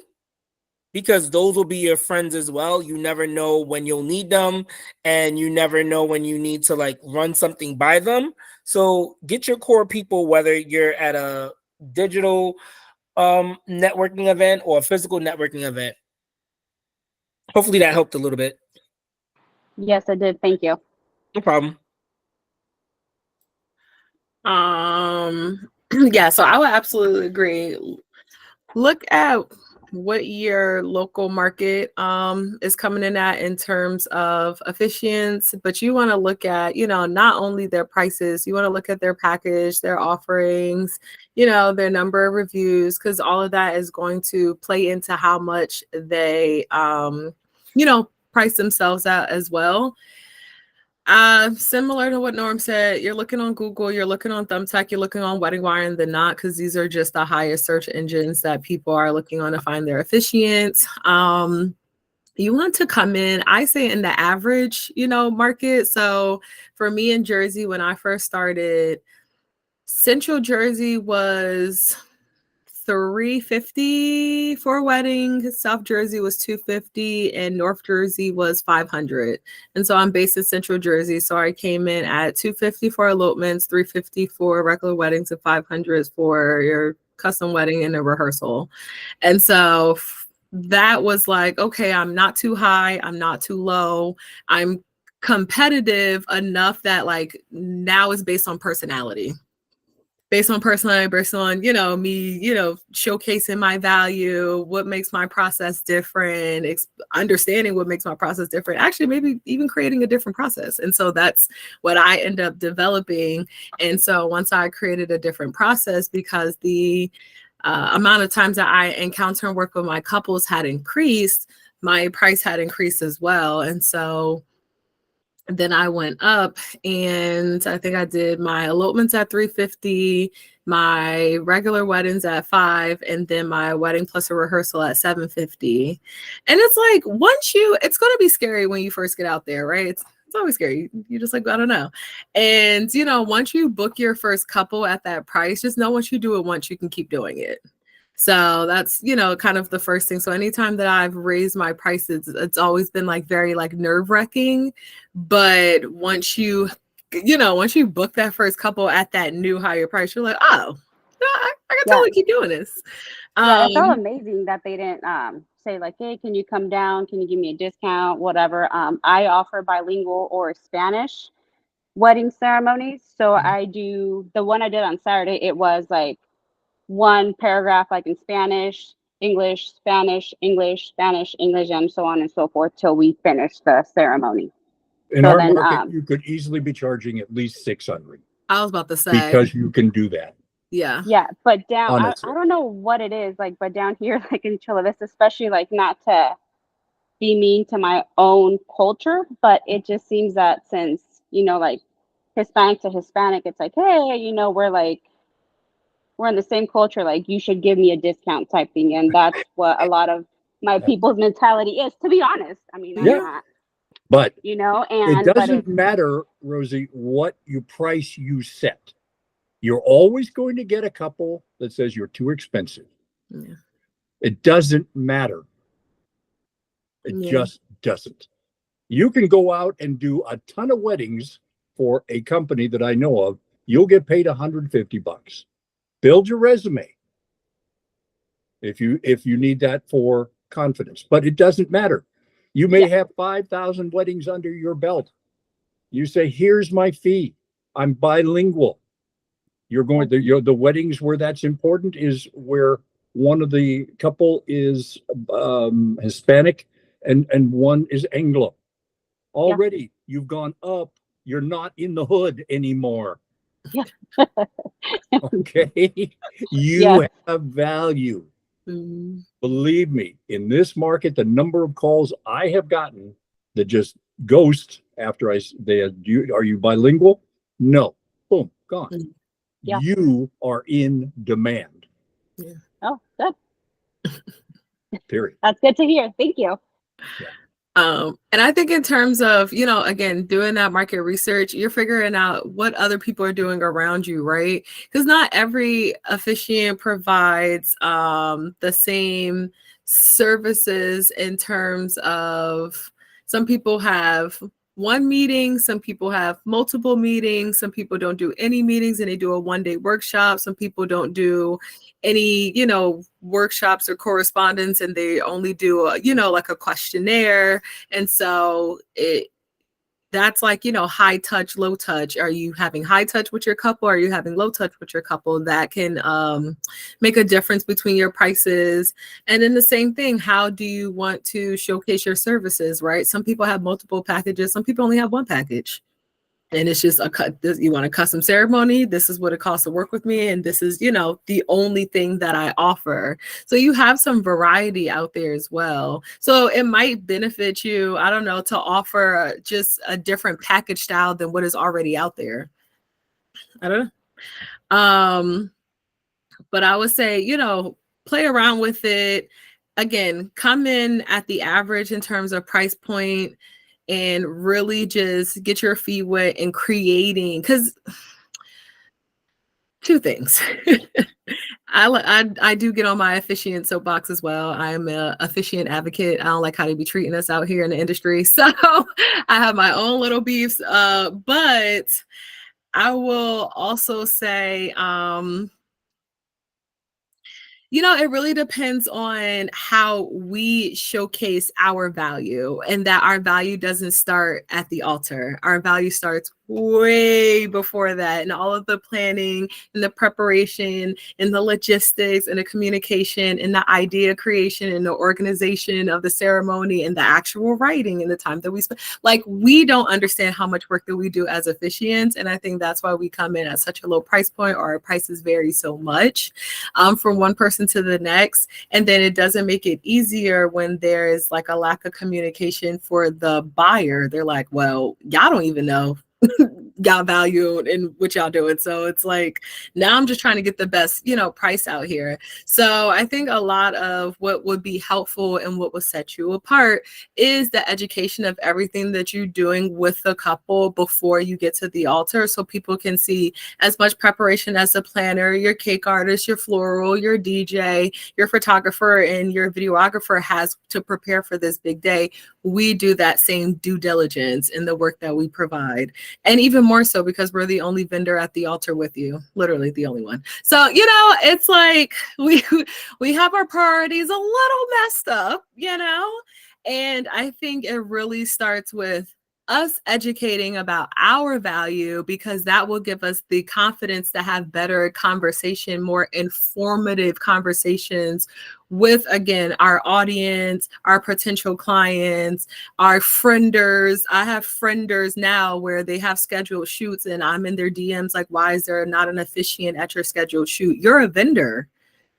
because those will be your friends as well. You never know when you'll need them, and you never know when you need to like run something by them. So get your core people, whether you're at a digital networking event or a physical networking event. Hopefully that helped a little bit. Yes, I did. Thank you. No problem. Yeah, so I would absolutely agree. Look at what your local market is coming in at in terms of officiants, but you want to look at, not only their prices, you want to look at their package, their offerings, their number of reviews, because all of that is going to play into how much they price themselves out as well. Similar to what Norm said, you're looking on Google, you're looking on Thumbtack, you're looking on Wedding Wire and The Knot, because these are just the highest search engines that people are looking on to find their officiants. You want to come in, I say, in the average, market. So for me in Jersey, when I first started, Central Jersey was $350 for a wedding. South Jersey was $250, and North Jersey was $500. And so I'm based in Central Jersey, so I came in at $250 for elopements, $350 for regular weddings, and $500 for your custom wedding and a rehearsal. And so that was like, okay, I'm not too high, I'm not too low, I'm competitive enough that like now it's based on personality. Based on personality, based on, me, showcasing my value, what makes my process different, understanding what makes my process different, actually maybe even creating a different process. And so that's what I end up developing. And so once I created a different process, because the amount of times that I encounter and work with my couples had increased, my price had increased as well. And so then I went up, and I think I did my elopements at $350, my regular weddings at $500, and then my wedding plus a rehearsal at $750. And it's like, it's going to be scary when you first get out there, right? It's always scary. You're just like, I don't know. And, once you book your first couple at that price, just know once you do it once, you can keep doing it. So that's, kind of the first thing. So anytime that I've raised my prices, it's always been like very like nerve-wracking. But once you book that first couple at that new higher price, you're like, oh, I can totally keep doing this. Yeah, it's all amazing that they didn't say like, hey, can you come down? Can you give me a discount? Whatever. I offer bilingual or Spanish wedding ceremonies. So I do the one I did on Saturday. It was like one paragraph like in Spanish, English, Spanish, English, Spanish, English, and so on and so forth till we finish the ceremony. In our market, you could easily be charging at least $600. I was about to say, because you can do that. Yeah. Yeah, but down, I don't know what it is, like, but down here, like in Chula Vista, especially, like, not to be mean to my own culture, but it just seems that since, like Hispanic to Hispanic, it's like, hey, we're in the same culture, like you should give me a discount type thing. And that's what a lot of my people's mentality is, to be honest. I mean, I'm not. But and it doesn't matter, Rosie, what price you set. You're always going to get a couple that says you're too expensive. Yeah. It doesn't matter. It just doesn't. You can go out and do a ton of weddings for a company that I know of. You'll get paid $150. Build your resume if you need that for confidence, but it doesn't matter. You may have 5,000 weddings under your belt. You say, here's my fee. I'm bilingual. You're going to the weddings where that's important is where one of the couple is Hispanic and one is Anglo. Already you've gone up. You're not in the hood anymore. Yeah. Okay. You have value. Mm. Believe me, in this market, the number of calls I have gotten that just ghost after are you bilingual? No. Boom, gone. Mm. Yeah. You are in demand. Yeah. Oh, good. Period. That's good to hear. Thank you. And I think in terms of, again, doing that market research, you're figuring out what other people are doing around you, right? Because not every officiant provides the same services in terms of some people have one meeting, some people have multiple meetings, some people don't do any meetings and they do a one-day workshop, some people don't do any workshops or correspondence and they only do like a questionnaire. And so that's like high touch, low touch. Are you having high touch with your couple? Are you having low touch with your couple? That can make a difference between your prices. And then the same thing, how do you want to showcase your services, right? Some people have multiple packages, some people only have one package. And it's just you want a custom ceremony. This is what it costs to work with me. And this is, the only thing that I offer. So you have some variety out there as well. So it might benefit you, I don't know, to offer just a different package style than what is already out there. I don't know. But I would say, play around with it. Again, come in at the average in terms of price point. And really just get your feet wet in creating, because two things. I do get on my officiant soapbox as well. I'm an officiant advocate. I don't like how they be treating us out here in the industry. So I have my own little beefs. But I will also say, it really depends on how we showcase our value, and that our value doesn't start at the altar. Our value starts way before that, and all of the planning and the preparation and the logistics and the communication and the idea creation and the organization of the ceremony and the actual writing and the time that we spend. Like, we don't understand how much work that we do as officiants, and I think that's why we come in at such a low price point, or our prices vary so much from one person to the next. And then it doesn't make it easier when there is like a lack of communication for the buyer. They're like, well, y'all don't even know y'all value and what y'all doing. So it's like, now I'm just trying to get the best, price out here. So I think a lot of what would be helpful and what will set you apart is the education of everything that you're doing with the couple before you get to the altar. So people can see as much preparation as a planner, your cake artist, your floral, your DJ, your photographer, and your videographer has to prepare for this big day. We do that same due diligence in the work that we provide. And even more so because we're the only vendor at the altar with you, literally the only one. So, it's like we have our priorities a little messed up, and I think it really starts with us educating about our value, because that will give us the confidence to have better conversation, more informative conversations with, again, our audience, our potential clients, our frienders. I have frienders now where they have scheduled shoots and I'm in their DMs like, why is there not an officiant at your scheduled shoot? You're a vendor.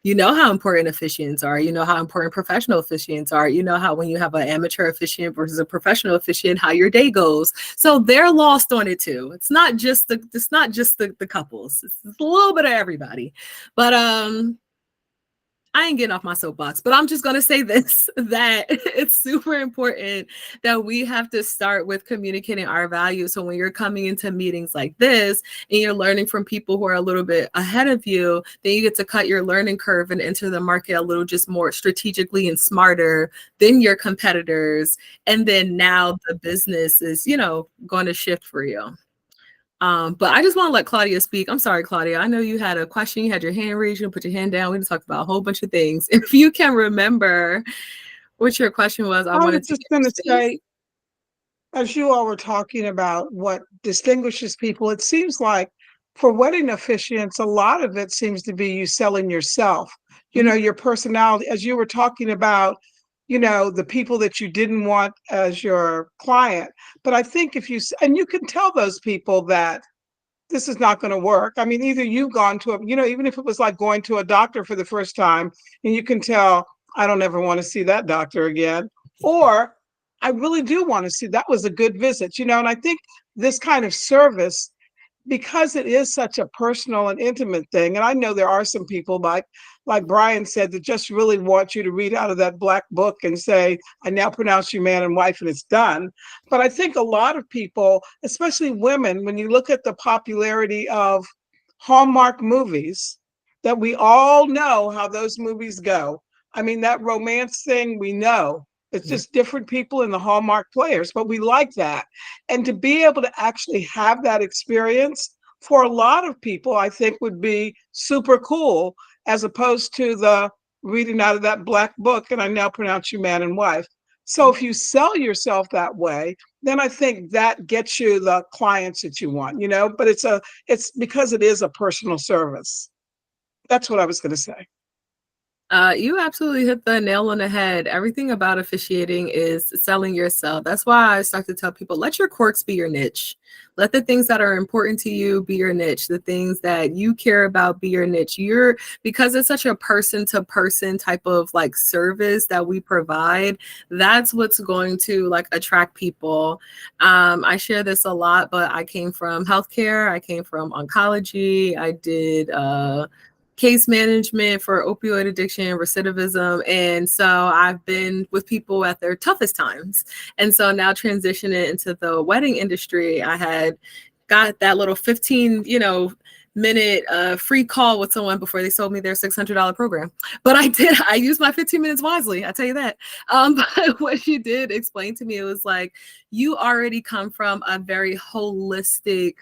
You know how important officiants are. You know how important professional officiants are. You know how when you have an amateur officiant versus a professional officiant, how your day goes. So they're lost on it too. It's not just the couples. It's a little bit of everybody. But I ain't getting off my soapbox, but I'm just going to say this, that it's super important that we have to start with communicating our values. So when you're coming into meetings like this and you're learning from people who are a little bit ahead of you, then you get to cut your learning curve and enter the market a little just more strategically and smarter than your competitors. And then now the business is, going to shift for you. But I just want to let Claudia speak. I'm sorry, Claudia. I know you had a question. You had your hand raised. You put your hand down. We talked about a whole bunch of things. If you can remember what your question was, I I wanted was to just get going your to say, space. as you all were talking about what distinguishes people, it seems like for wedding officiants, a lot of it seems to be you selling yourself, your personality, as you were talking about, the people that you didn't want as your client. But I think and you can tell those people that this is not going to work. I mean, either you've gone to even if it was like going to a doctor for the first time and you can tell, I don't ever want to see that doctor again, or I really do want to see, that was a good visit, and I think this kind of service, because it is such a personal and intimate thing, and I know there are some people like Brian said that just really want you to read out of that black book and say, I now pronounce you man and wife, and it's done. But I think a lot of people, especially women, when you look at the popularity of Hallmark movies, that we all know how those movies go. I mean, that romance thing, we know it's just different people in the Hallmark players, but we like that. And to be able to actually have that experience for a lot of people, I think would be super cool, as opposed to the reading out of that black book and I now pronounce you man and wife. So if you sell yourself that way, then I think that gets you the clients that you want, but it's because it is a personal service. That's what I was going to say. You absolutely hit the nail on the head. Everything about officiating is selling yourself. That's why I start to tell people, let your quirks be your niche. Let the things that are important to you be your niche. The things that you care about be your niche. Because it's such a person to person type of like service that we provide, that's what's going to like attract people. I share this a lot, but I came from healthcare. I came from oncology. I did, case management for opioid addiction, recidivism. And so I've been with people at their toughest times. And so now transitioning into the wedding industry, I had got that little 15, minute free call with someone before they sold me their $600 program. But I used my 15 minutes wisely. I tell you that. But what she did explain to me, it was like, you already come from a very holistic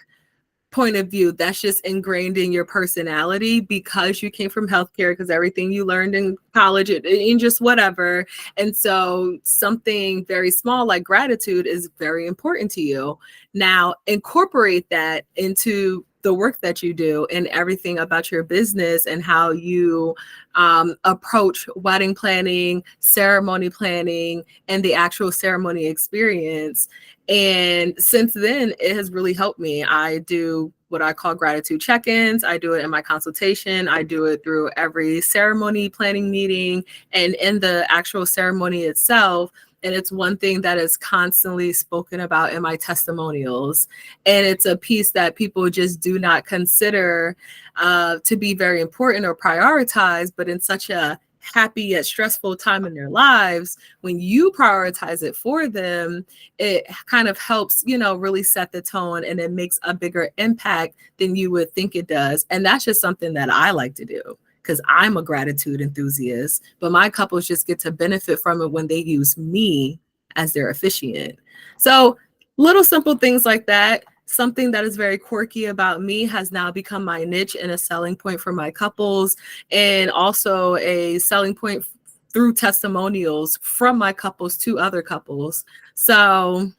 point of view that's just ingrained in your personality because you came from healthcare, because everything you learned in college and just whatever. And so something very small like gratitude is very important to you. Now incorporate that into the work that you do and everything about your business and how you approach wedding planning, ceremony planning, and the actual ceremony experience. And since then, it has really helped me. I do what I call gratitude check-ins. I do it in my consultation. I do it through every ceremony planning meeting and in the actual ceremony itself. And it's one thing that is constantly spoken about in my testimonials. And it's a piece that people just do not consider to be very important or prioritized, but in such a happy yet stressful time in their lives, when you prioritize it for them, it kind of helps, really set the tone, and it makes a bigger impact than you would think it does. And that's just something that I like to do because I'm a gratitude enthusiast, but my couples just get to benefit from it when they use me as their officiant. So little simple things like that. Something that is very quirky about me has now become my niche and a selling point for my couples, and also a selling point through testimonials from my couples to other couples. So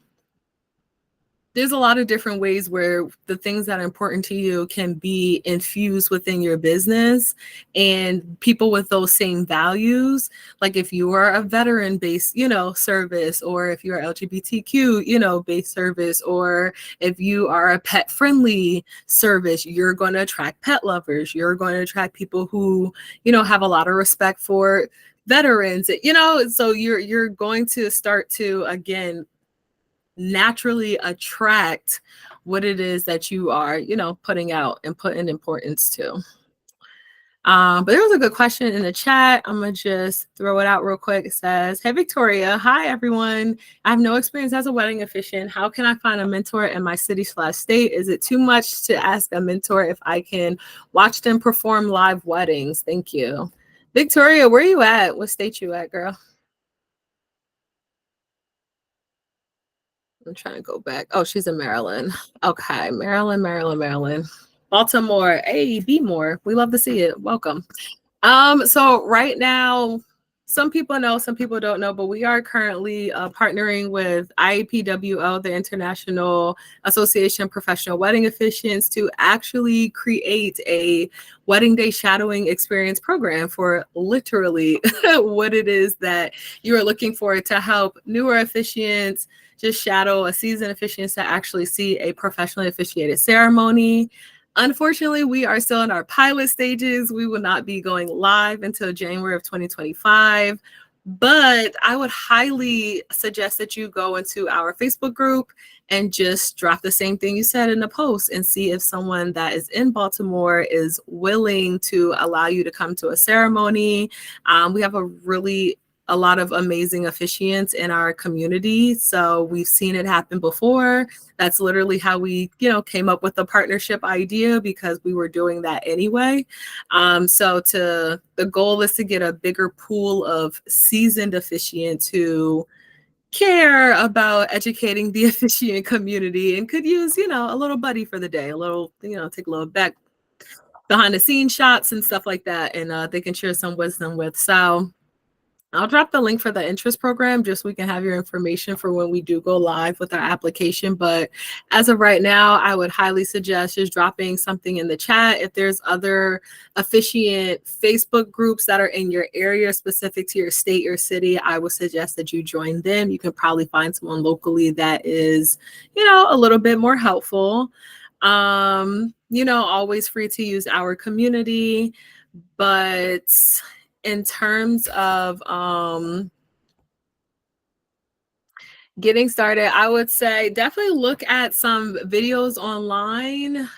there's a lot of different ways where the things that are important to you can be infused within your business, and people with those same values. Like if you are a veteran based, service, or if you're LGBTQ, based service, or if you are a pet friendly service, you're going to attract pet lovers. You're going to attract people who, have a lot of respect for veterans, so you're going to start to, again, naturally attract what it is that you are, putting out and putting importance to. But there was a good question in the chat. I'm going to just throw it out real quick. It says, hey, Victoria. Hi, everyone. I have no experience as a wedding officiant. How can I find a mentor in my city/state? Is it too much to ask a mentor if I can watch them perform live weddings? Thank you. Victoria, where you at? What state you at, girl? I'm trying to go back. Oh, she's in Maryland. Okay, Maryland. Baltimore. Hey, be more. We love to see it. Welcome. So right now, some people know, some people don't know, but we are currently partnering with IAPWO, the International Association of Professional Wedding Officiants, to actually create a wedding day shadowing experience program for literally what it is that you are looking for to help newer officiants just shadow a seasoned officiant to actually see a professionally officiated ceremony. Unfortunately, we are still in our pilot stages. We will not be going live until January of 2025. But I would highly suggest that you go into our Facebook group and just drop the same thing you said in the post and see if someone that is in Baltimore is willing to allow you to come to a ceremony. We have a lot of amazing officiants in our community. So we've seen it happen before. That's literally how we, came up with the partnership idea, because we were doing that anyway. The goal is to get a bigger pool of seasoned officiants who care about educating the officiant community and could use, a little buddy for the day, a little, take a little back behind the scenes shots and stuff like that. And they can share some wisdom with. So I'll drop the link for the interest program just so we can have your information for when we do go live with our application. But as of right now, I would highly suggest just dropping something in the chat. If there's other officiant Facebook groups that are in your area specific to your state or city, I would suggest that you join them. You can probably find someone locally that is, a little bit more helpful. Always free to use our community, but in terms of getting started, I would say definitely look at some videos online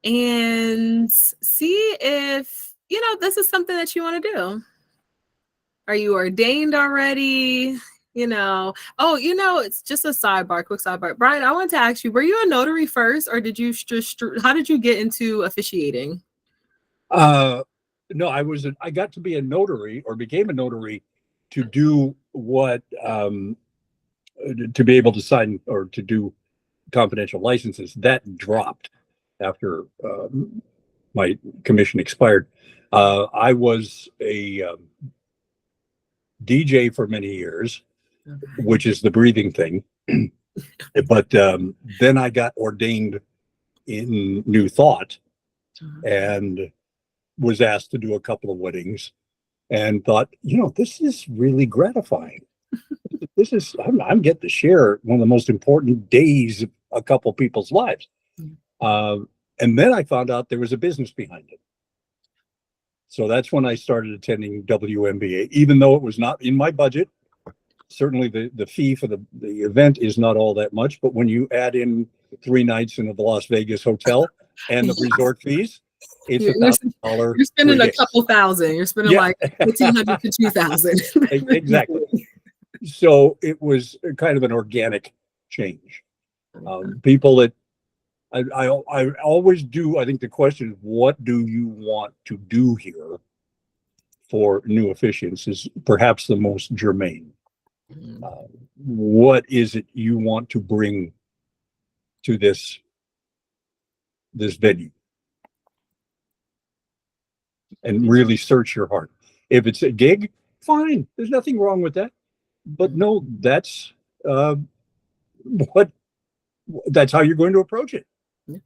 and see if, this is something that you want to do. Are you ordained already? It's just a quick sidebar. Brian, I wanted to ask you, were you a notary first, or did you how did you get into officiating? No, I got to be a notary, or became a notary, to do what, to be able to sign or to do confidential licenses. That dropped after my commission expired. I was a DJ for many years, which is the breathing thing. But then I got ordained in New Thought and was asked to do a couple of weddings, and thought, this is really gratifying. I'm getting to share one of the most important days of a couple of people's lives. And then I found out there was a business behind it. So that's when I started attending WMBA, even though it was not in my budget. Certainly the fee for the event is not all that much, but when you add in 3 nights in the Las Vegas hotel and the resort fees, it's $1,000. You're spending a couple thousand. You're spending like $1,500 to $2,000. Exactly. So it was kind of an organic change. People that I always do. I think the question is, what do you want to do here for new officiants is perhaps the most germane. What is it you want to bring to this venue? And really search your heart. If it's a gig, fine. There's nothing wrong with that. But no, that's how you're going to approach it. Yeah.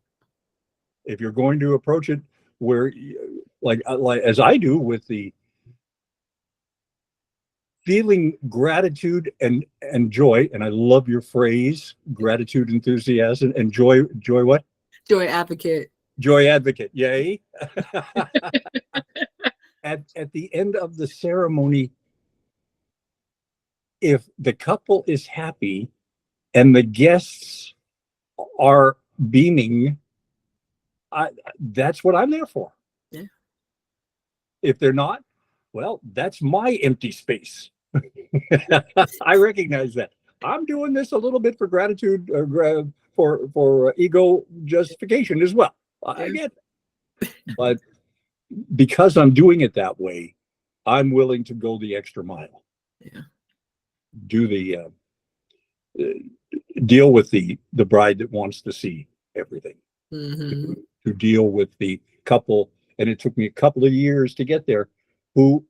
If you're going to approach it where, like as I do, with the feeling gratitude and joy, and I love your phrase, gratitude, enthusiasm, and joy what? Joy advocate. Joy advocate, yay. At the end of the ceremony, if the couple is happy and the guests are beaming, that's what I'm there for. Yeah. If they're not, well, that's my empty space. I recognize that. I'm doing this a little bit for gratitude, for ego justification as well. I get it. But because I'm doing it that way, I'm willing to go the extra mile. Yeah. Do the deal with the bride that wants to see everything. Mm-hmm. To deal with the couple, and it took me a couple of years to get there, who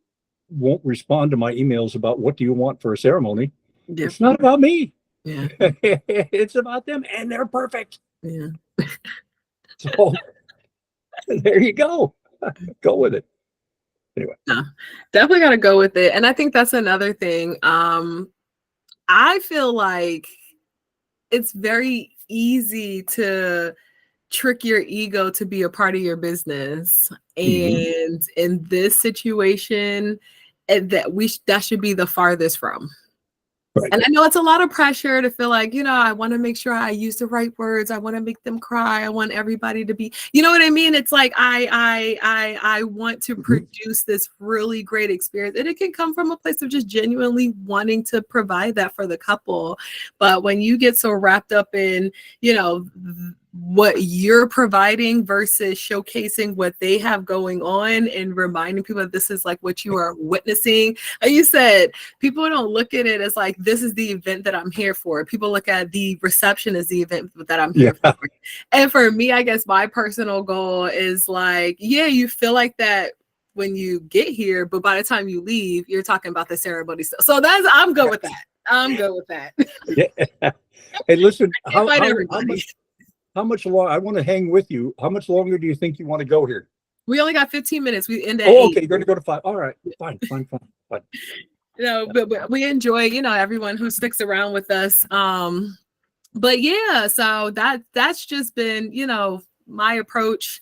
won't respond to my emails about what do you want for a ceremony. Yeah. It's not about me. Yeah. It's about them, and they're perfect. Yeah. So there you go. Go with it. Anyway. No, definitely got to go with it. And I think that's another thing. I feel like it's very easy to trick your ego to be a part of your business. And in this situation, that should be the farthest from. Right. And I know it's a lot of pressure to feel like, I want to make sure I use the right words. I want to make them cry. I want everybody to be, you know what I mean? It's like, I want to produce this really great experience, and it can come from a place of just genuinely wanting to provide that for the couple. But when you get so wrapped up in, what you're providing versus showcasing what they have going on and reminding people that this is like what you are witnessing. Like you said, people don't look at it as like, this is the event that I'm here for. People look at the reception as the event that I'm here for. And for me, I guess my personal goal is like, you feel like that when you get here, but by the time you leave, you're talking about the ceremony stuff. So I'm good with that. I'm good with that. Yeah. Hey, listen, how much longer? I want to hang with you. How much longer do you think you want to go here? We only got 15 minutes. We end at 8. Okay, you're going to go to 5. All right, fine. But we enjoy, everyone who sticks around with us. But yeah, so that's just been, my approach.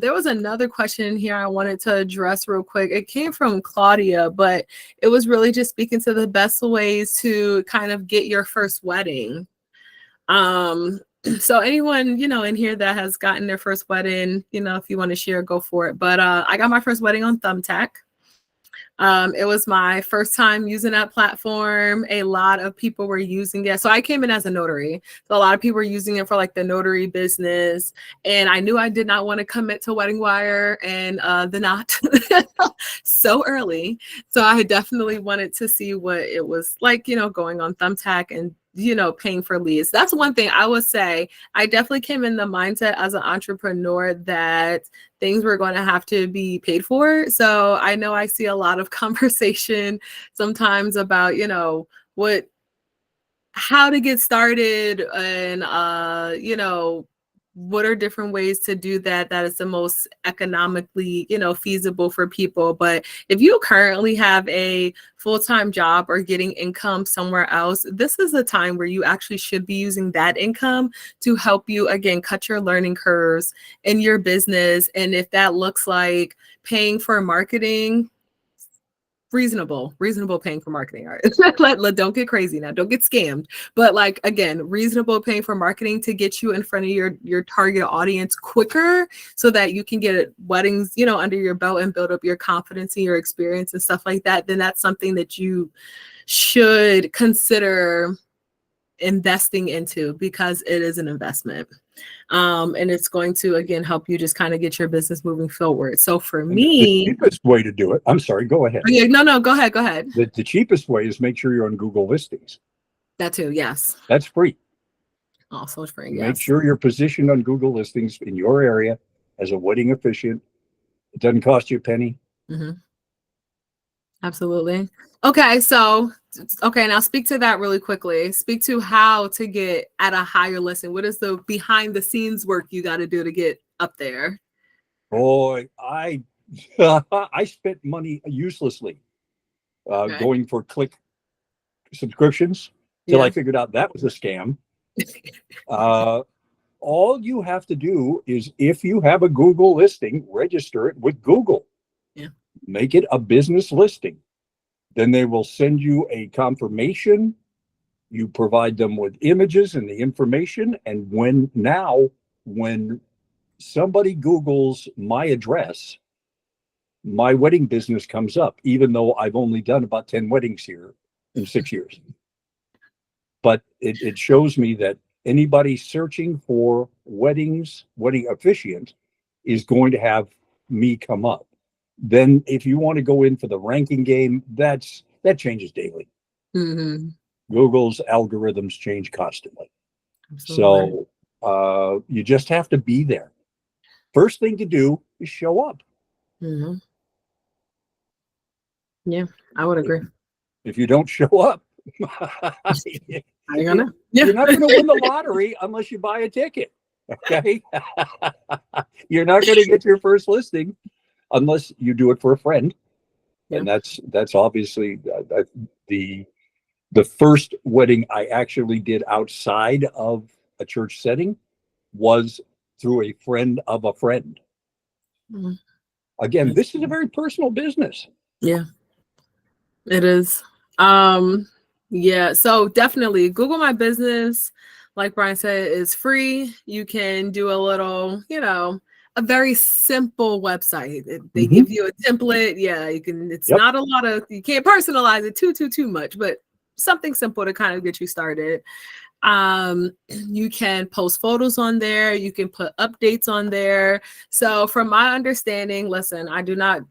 There was another question here I wanted to address real quick. It came from Claudia, but it was really just speaking to the best ways to kind of get your first wedding. So anyone, in here that has gotten their first wedding, if you want to share, go for it. But I got my first wedding on Thumbtack. It was my first time using that platform. A lot of people were using it. So I came in as a notary. So a lot of people were using it for like the notary business. And I knew I did not want to commit to Wedding Wire and the knot so early. So I definitely wanted to see what it was like, going on Thumbtack and paying for leads. That's one thing I would say. I definitely came in the mindset as an entrepreneur that things were going to have to be paid for. So I know I see a lot of conversation sometimes about, how to get started and, what are different ways to do that is the most economically, feasible for people. But if you currently have a full-time job or getting income somewhere else, this is a time where you actually should be using that income to help you, again, cut your learning curves in your business. And if that looks like paying for marketing, reasonable paying for marketing. All right. Don't get crazy now. Don't get scammed. But like, again, reasonable paying for marketing to get you in front of your target audience quicker so that you can get weddings, under your belt and build up your confidence and your experience and stuff like that. Then that's something that you should consider investing into, because it is an investment. And it's going to, again, help you just kind of get your business moving forward. So for me, the cheapest way to do it, I'm sorry, go ahead. No, go ahead. The cheapest way is make sure you're on Google listings. That too, yes. That's free. Also it's free, yes. Make sure you're positioned on Google listings in your area as a wedding officiant. It doesn't cost you a penny. Mm-hmm. Absolutely. Okay, now speak to that really quickly. Speak to how to get at a higher listing. What is the behind the scenes work you got to do to get up there? Boy, I spent money uselessly going for click subscriptions till I figured out that was a scam. All you have to do is, if you have a Google listing, register it with Google. Yeah. Make it a business listing. Then they will send you a confirmation. You provide them with images and the information. And when somebody Googles my address, my wedding business comes up, even though I've only done about 10 weddings here in 6 years. But it shows me that anybody searching for wedding officiant is going to have me come up. Then if you want to go in for the ranking game, that changes daily. Mm-hmm. Google's algorithms change constantly. Absolutely. So you just have to be there. First thing to do is show up. Mm-hmm. Yeah, I would agree. If you don't show up, I gonna. you're not going to win the lottery unless you buy a ticket. Okay. You're not going to get your first listing unless you do it for a friend. Yeah. And that's obviously the first wedding I actually did outside of a church setting was through a friend of a friend. Mm-hmm. Again, this is a very personal business. Yeah, it is. Yeah, so definitely Google My Business, like Brian said, is free. You can do a little, a very simple website. They give you a template. Yeah, you can, it's not a lot of, you can't personalize it too much, but something simple to kind of get you started. You can post photos on there. You can put updates on there. So from my understanding, listen, I do not,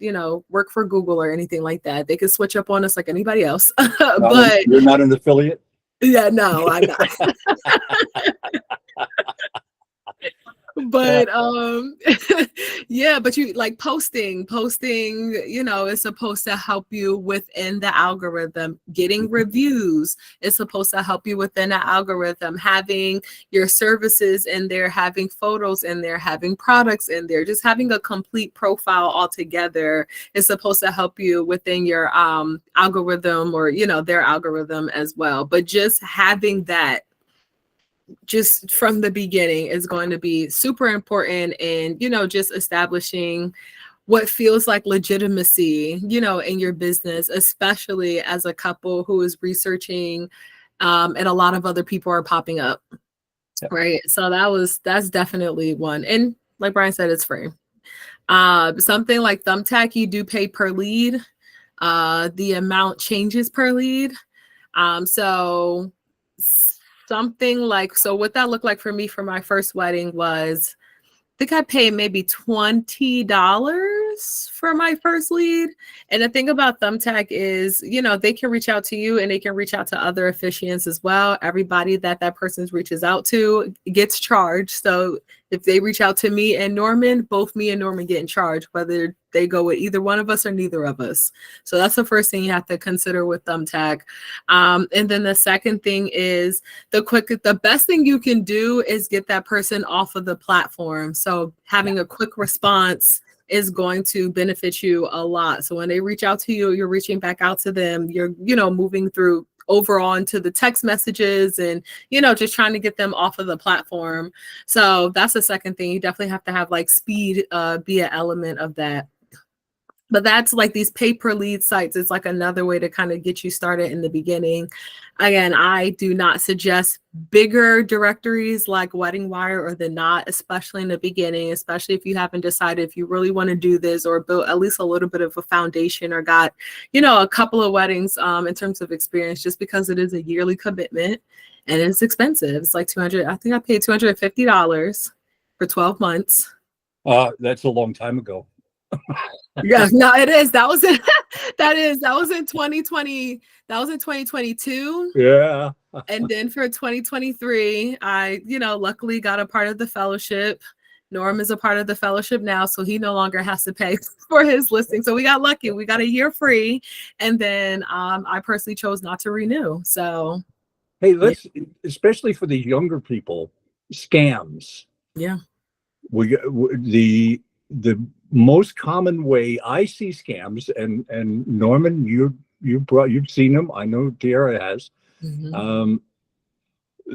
work for Google or anything like that. They can switch up on us like anybody else. But you're not an affiliate? Yeah, no, I'm not. But yeah, but you like posting, is supposed to help you within the algorithm. Getting reviews is supposed to help you within the algorithm. Having your services in there, having photos in there, having products in there, just having a complete profile altogether is supposed to help you within your algorithm, or their algorithm as well. But just having that just from the beginning is going to be super important, and just establishing what feels like legitimacy in your business, especially as a couple who is researching and a lot of other people are popping up. Right, so that's definitely one. And like Brian said, it's free. Something like Thumbtack, you do pay per lead. The amount changes per lead. So something like, so what that looked like for me for my first wedding was, I think I paid maybe $20 for my first lead. And the thing about Thumbtack is, they can reach out to you and they can reach out to other officiants as well. Everybody that person reaches out to gets charged. So if they reach out to me and Norman, both me and Norman get in charge, whether they go with either one of us or neither of us. So that's the first thing you have to consider with Thumbtack. And then the second thing is the best thing you can do is get that person off of the platform. So having a quick response is going to benefit you a lot. So when they reach out to you, you're reaching back out to them. You're, moving through over onto the text messages and, just trying to get them off of the platform. So that's the second thing. You definitely have to have like speed be an element of that. But that's like these pay-per-lead sites. It's like another way to kind of get you started in the beginning. Again, I do not suggest bigger directories like Wedding Wire or The Knot, especially in the beginning, especially if you haven't decided if you really want to do this or build at least a little bit of a foundation or got, a couple of weddings in terms of experience, just because it is a yearly commitment and it's expensive. It's like $200. I think I paid $250 for 12 months. That's a long time ago. Yeah, no, it is. That was in 2020. That was in 2022. Yeah. And then for 2023, I, luckily got a part of the fellowship. Norm is a part of the fellowship now, so he no longer has to pay for his listing. So we got lucky. We got a year free. And then I personally chose not to renew. So hey, especially for the younger people, scams. Yeah. The most common way I see scams, and Norman, you've seen them. I know Tiara has. Mm-hmm.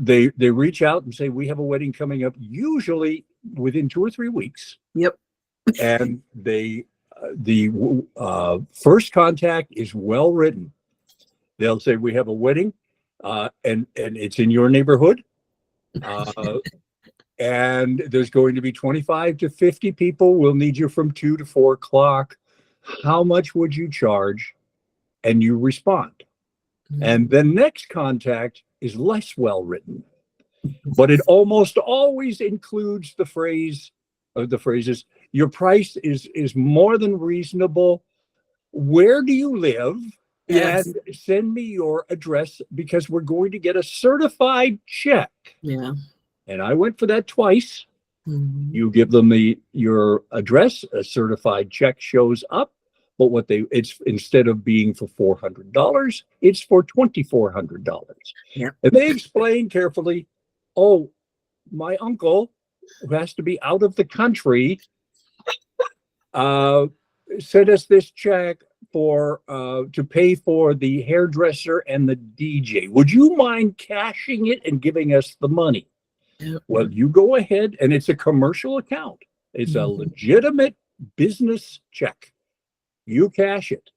They reach out and say, we have a wedding coming up, usually within 2 or 3 weeks. Yep. And the first contact is well written. They'll say, we have a wedding, and it's in your neighborhood. And there's going to be 25 to 50 people. We'll need you from 2 to 4 o'clock. How much would you charge? And you respond. And the next contact is less well written, but it almost always includes the phrases, your price is more than reasonable. Where do you live? Yes. And send me your address because we're going to get a certified check. Yeah. And I went for that twice. Mhm. You give them your address, a certified check shows up, but it's instead of being for $400, it's for $2,400. Yep. And they explain carefully, oh, my uncle, who has to be out of the country, sent us this check for to pay for the hairdresser and the DJ. Would you mind cashing it and giving us the money? Yep. Well, you go ahead, and it's a commercial account. It's a legitimate business check. You cash it.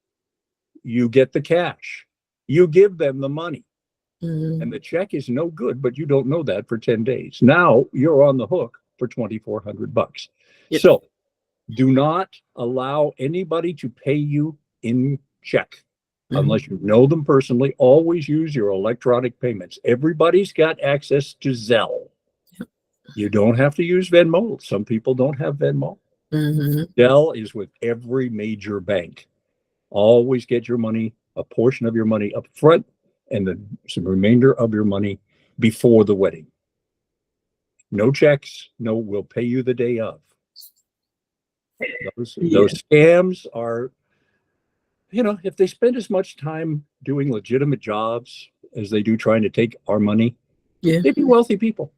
You get the cash. You give them the money. And the check is no good, but you don't know that for 10 days. Now you're on the hook for $2,400. Yep. So do not allow anybody to pay you in check unless you know them personally. Always use your electronic payments. Everybody's got access to Zelle. You don't have to use Venmo. Some people don't have Venmo. Zelle is with every major bank. Always get your money, a portion of your money up front, and some remainder of your money before the wedding. No checks. No, we'll pay you the day of. Those scams are, if they spend as much time doing legitimate jobs as they do trying to take our money, they'd be wealthy people.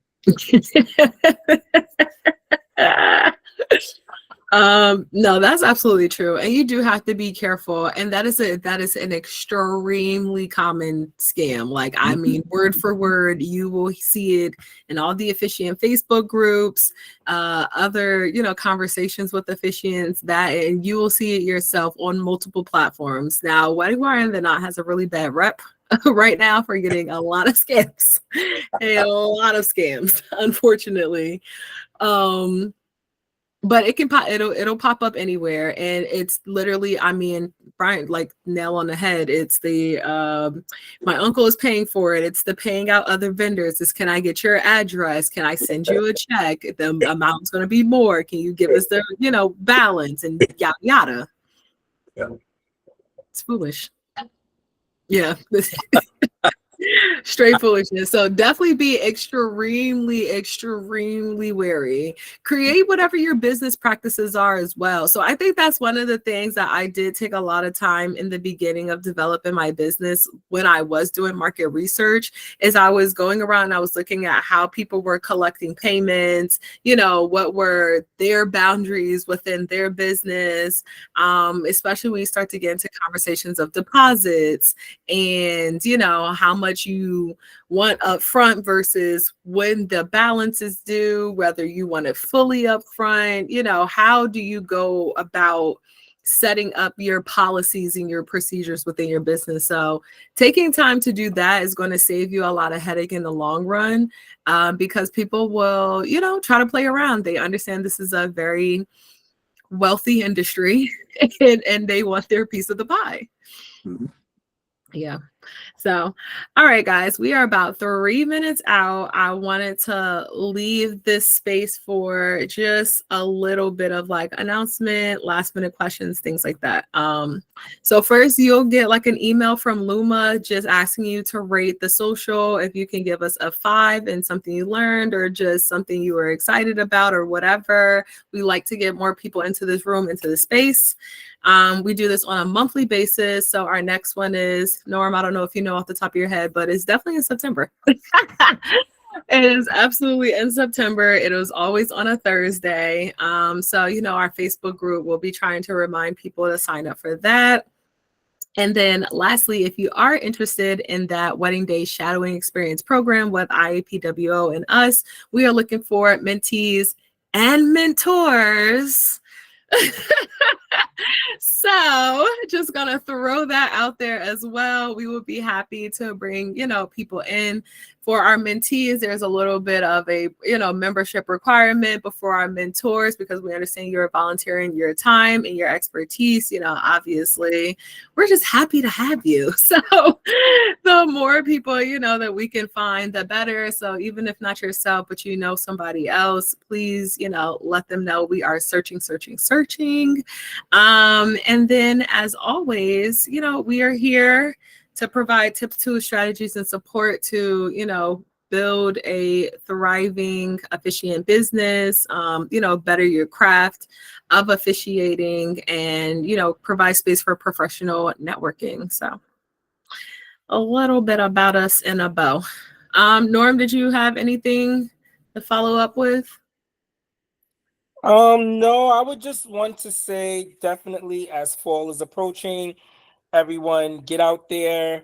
No, that's absolutely true. And you do have to be careful. And that is an extremely common scam. Like, I mean, word for word, you will see it in all the officiant Facebook groups, other, conversations with officiants, and you will see it yourself on multiple platforms. Now, Wedding Wire and the Knot has a really bad rep right now for getting a lot of scams, unfortunately. But it can it'll pop up anywhere, and it's literally, I mean, Brian, like, nail on the head. It's the my uncle is paying for it. It's the paying out other vendors. It's, can I get your address? Can I send you a check? The amount's going to be more. Can you give us the balance, and yada yada. Yeah, it's foolish. Yeah. Straight foolishness. So definitely be extremely, extremely wary. Create whatever your business practices are as well. So I think that's one of the things that I did take a lot of time in the beginning of developing my business when I was doing market research, is I was going around and I was looking at how people were collecting payments, what were their boundaries within their business, especially when you start to get into conversations of deposits and, how much you want up front versus when the balance is due, whether you want it fully up front, how do you go about setting up your policies and your procedures within your business? So taking time to do that is going to save you a lot of headache in the long run, because people will, try to play around. They understand this is a very wealthy industry and they want their piece of the pie. Yeah. So, all right, guys, we are about 3 minutes out. I wanted to leave this space for just a little bit of like announcement, last minute questions, things like that. So first you'll get like an email from Luma just asking you to rate the social. If you can give us a 5 and something you learned or just something you were excited about or whatever. We like to get more people into this room, into the space. We do this on a monthly basis. So our next one is, Norm, I don't know if you know off the top of your head, but it's definitely in September. It is absolutely in September. It was always on a Thursday. So, our Facebook group will be trying to remind people to sign up for that. And then lastly, if you are interested in that Wedding Day Shadowing Experience program with IAPWO and us, we are looking for mentees and mentors So just gonna throw that out there as well. We would be happy to bring, people in. For our mentees, there's a little bit of a, membership requirement before our mentors, because we understand you're volunteering your time and your expertise. Obviously, we're just happy to have you. So the more people, that we can find, the better. So even if not yourself, but somebody else, please, let them know we are searching. And then as always, we are here to provide tips, tools, strategies, and support to, build a thriving officiant business, better your craft of officiating, and, provide space for professional networking. So a little bit about us in a bow. Norm, did you have anything to follow up with? No, I would just want to say definitely as fall is approaching, everyone get out there,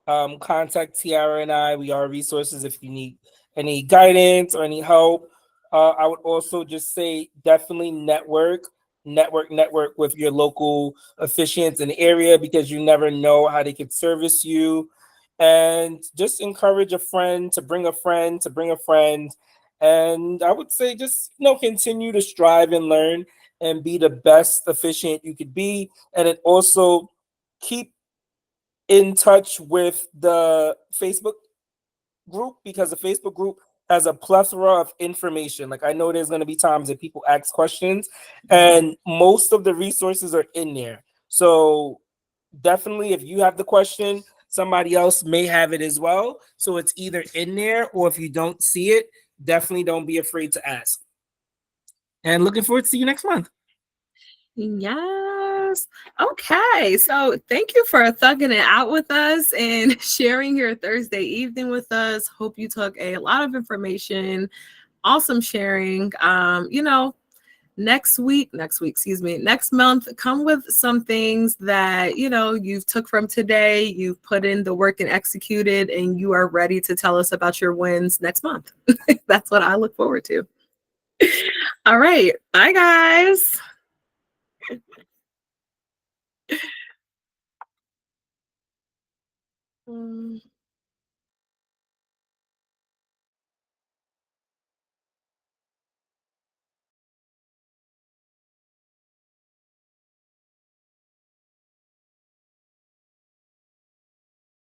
contact Tiara and I. We are resources if you need any guidance or any help. I would also just say definitely network with your local officiants in the area, because you never know how they could service you. And just encourage a friend to bring a friend to bring a friend. And I would say just continue to strive and learn and be the best officiant you could be. And it also keep in touch with the Facebook group, because the Facebook group has a plethora of information. Like, I know there's going to be times that people ask questions, and most of the resources are in there. So definitely, if you have the question, somebody else may have it as well. So it's either in there, or if you don't see it, definitely don't be afraid to ask. And looking forward to see you next month. Yes. Okay. So thank you for thugging it out with us and sharing your Thursday evening with us. Hope you took a lot of information. Awesome sharing. Next month, come with some things that, you've took from today, you've put in the work and executed, and you are ready to tell us about your wins next month. That's what I look forward to. All right. Bye, guys.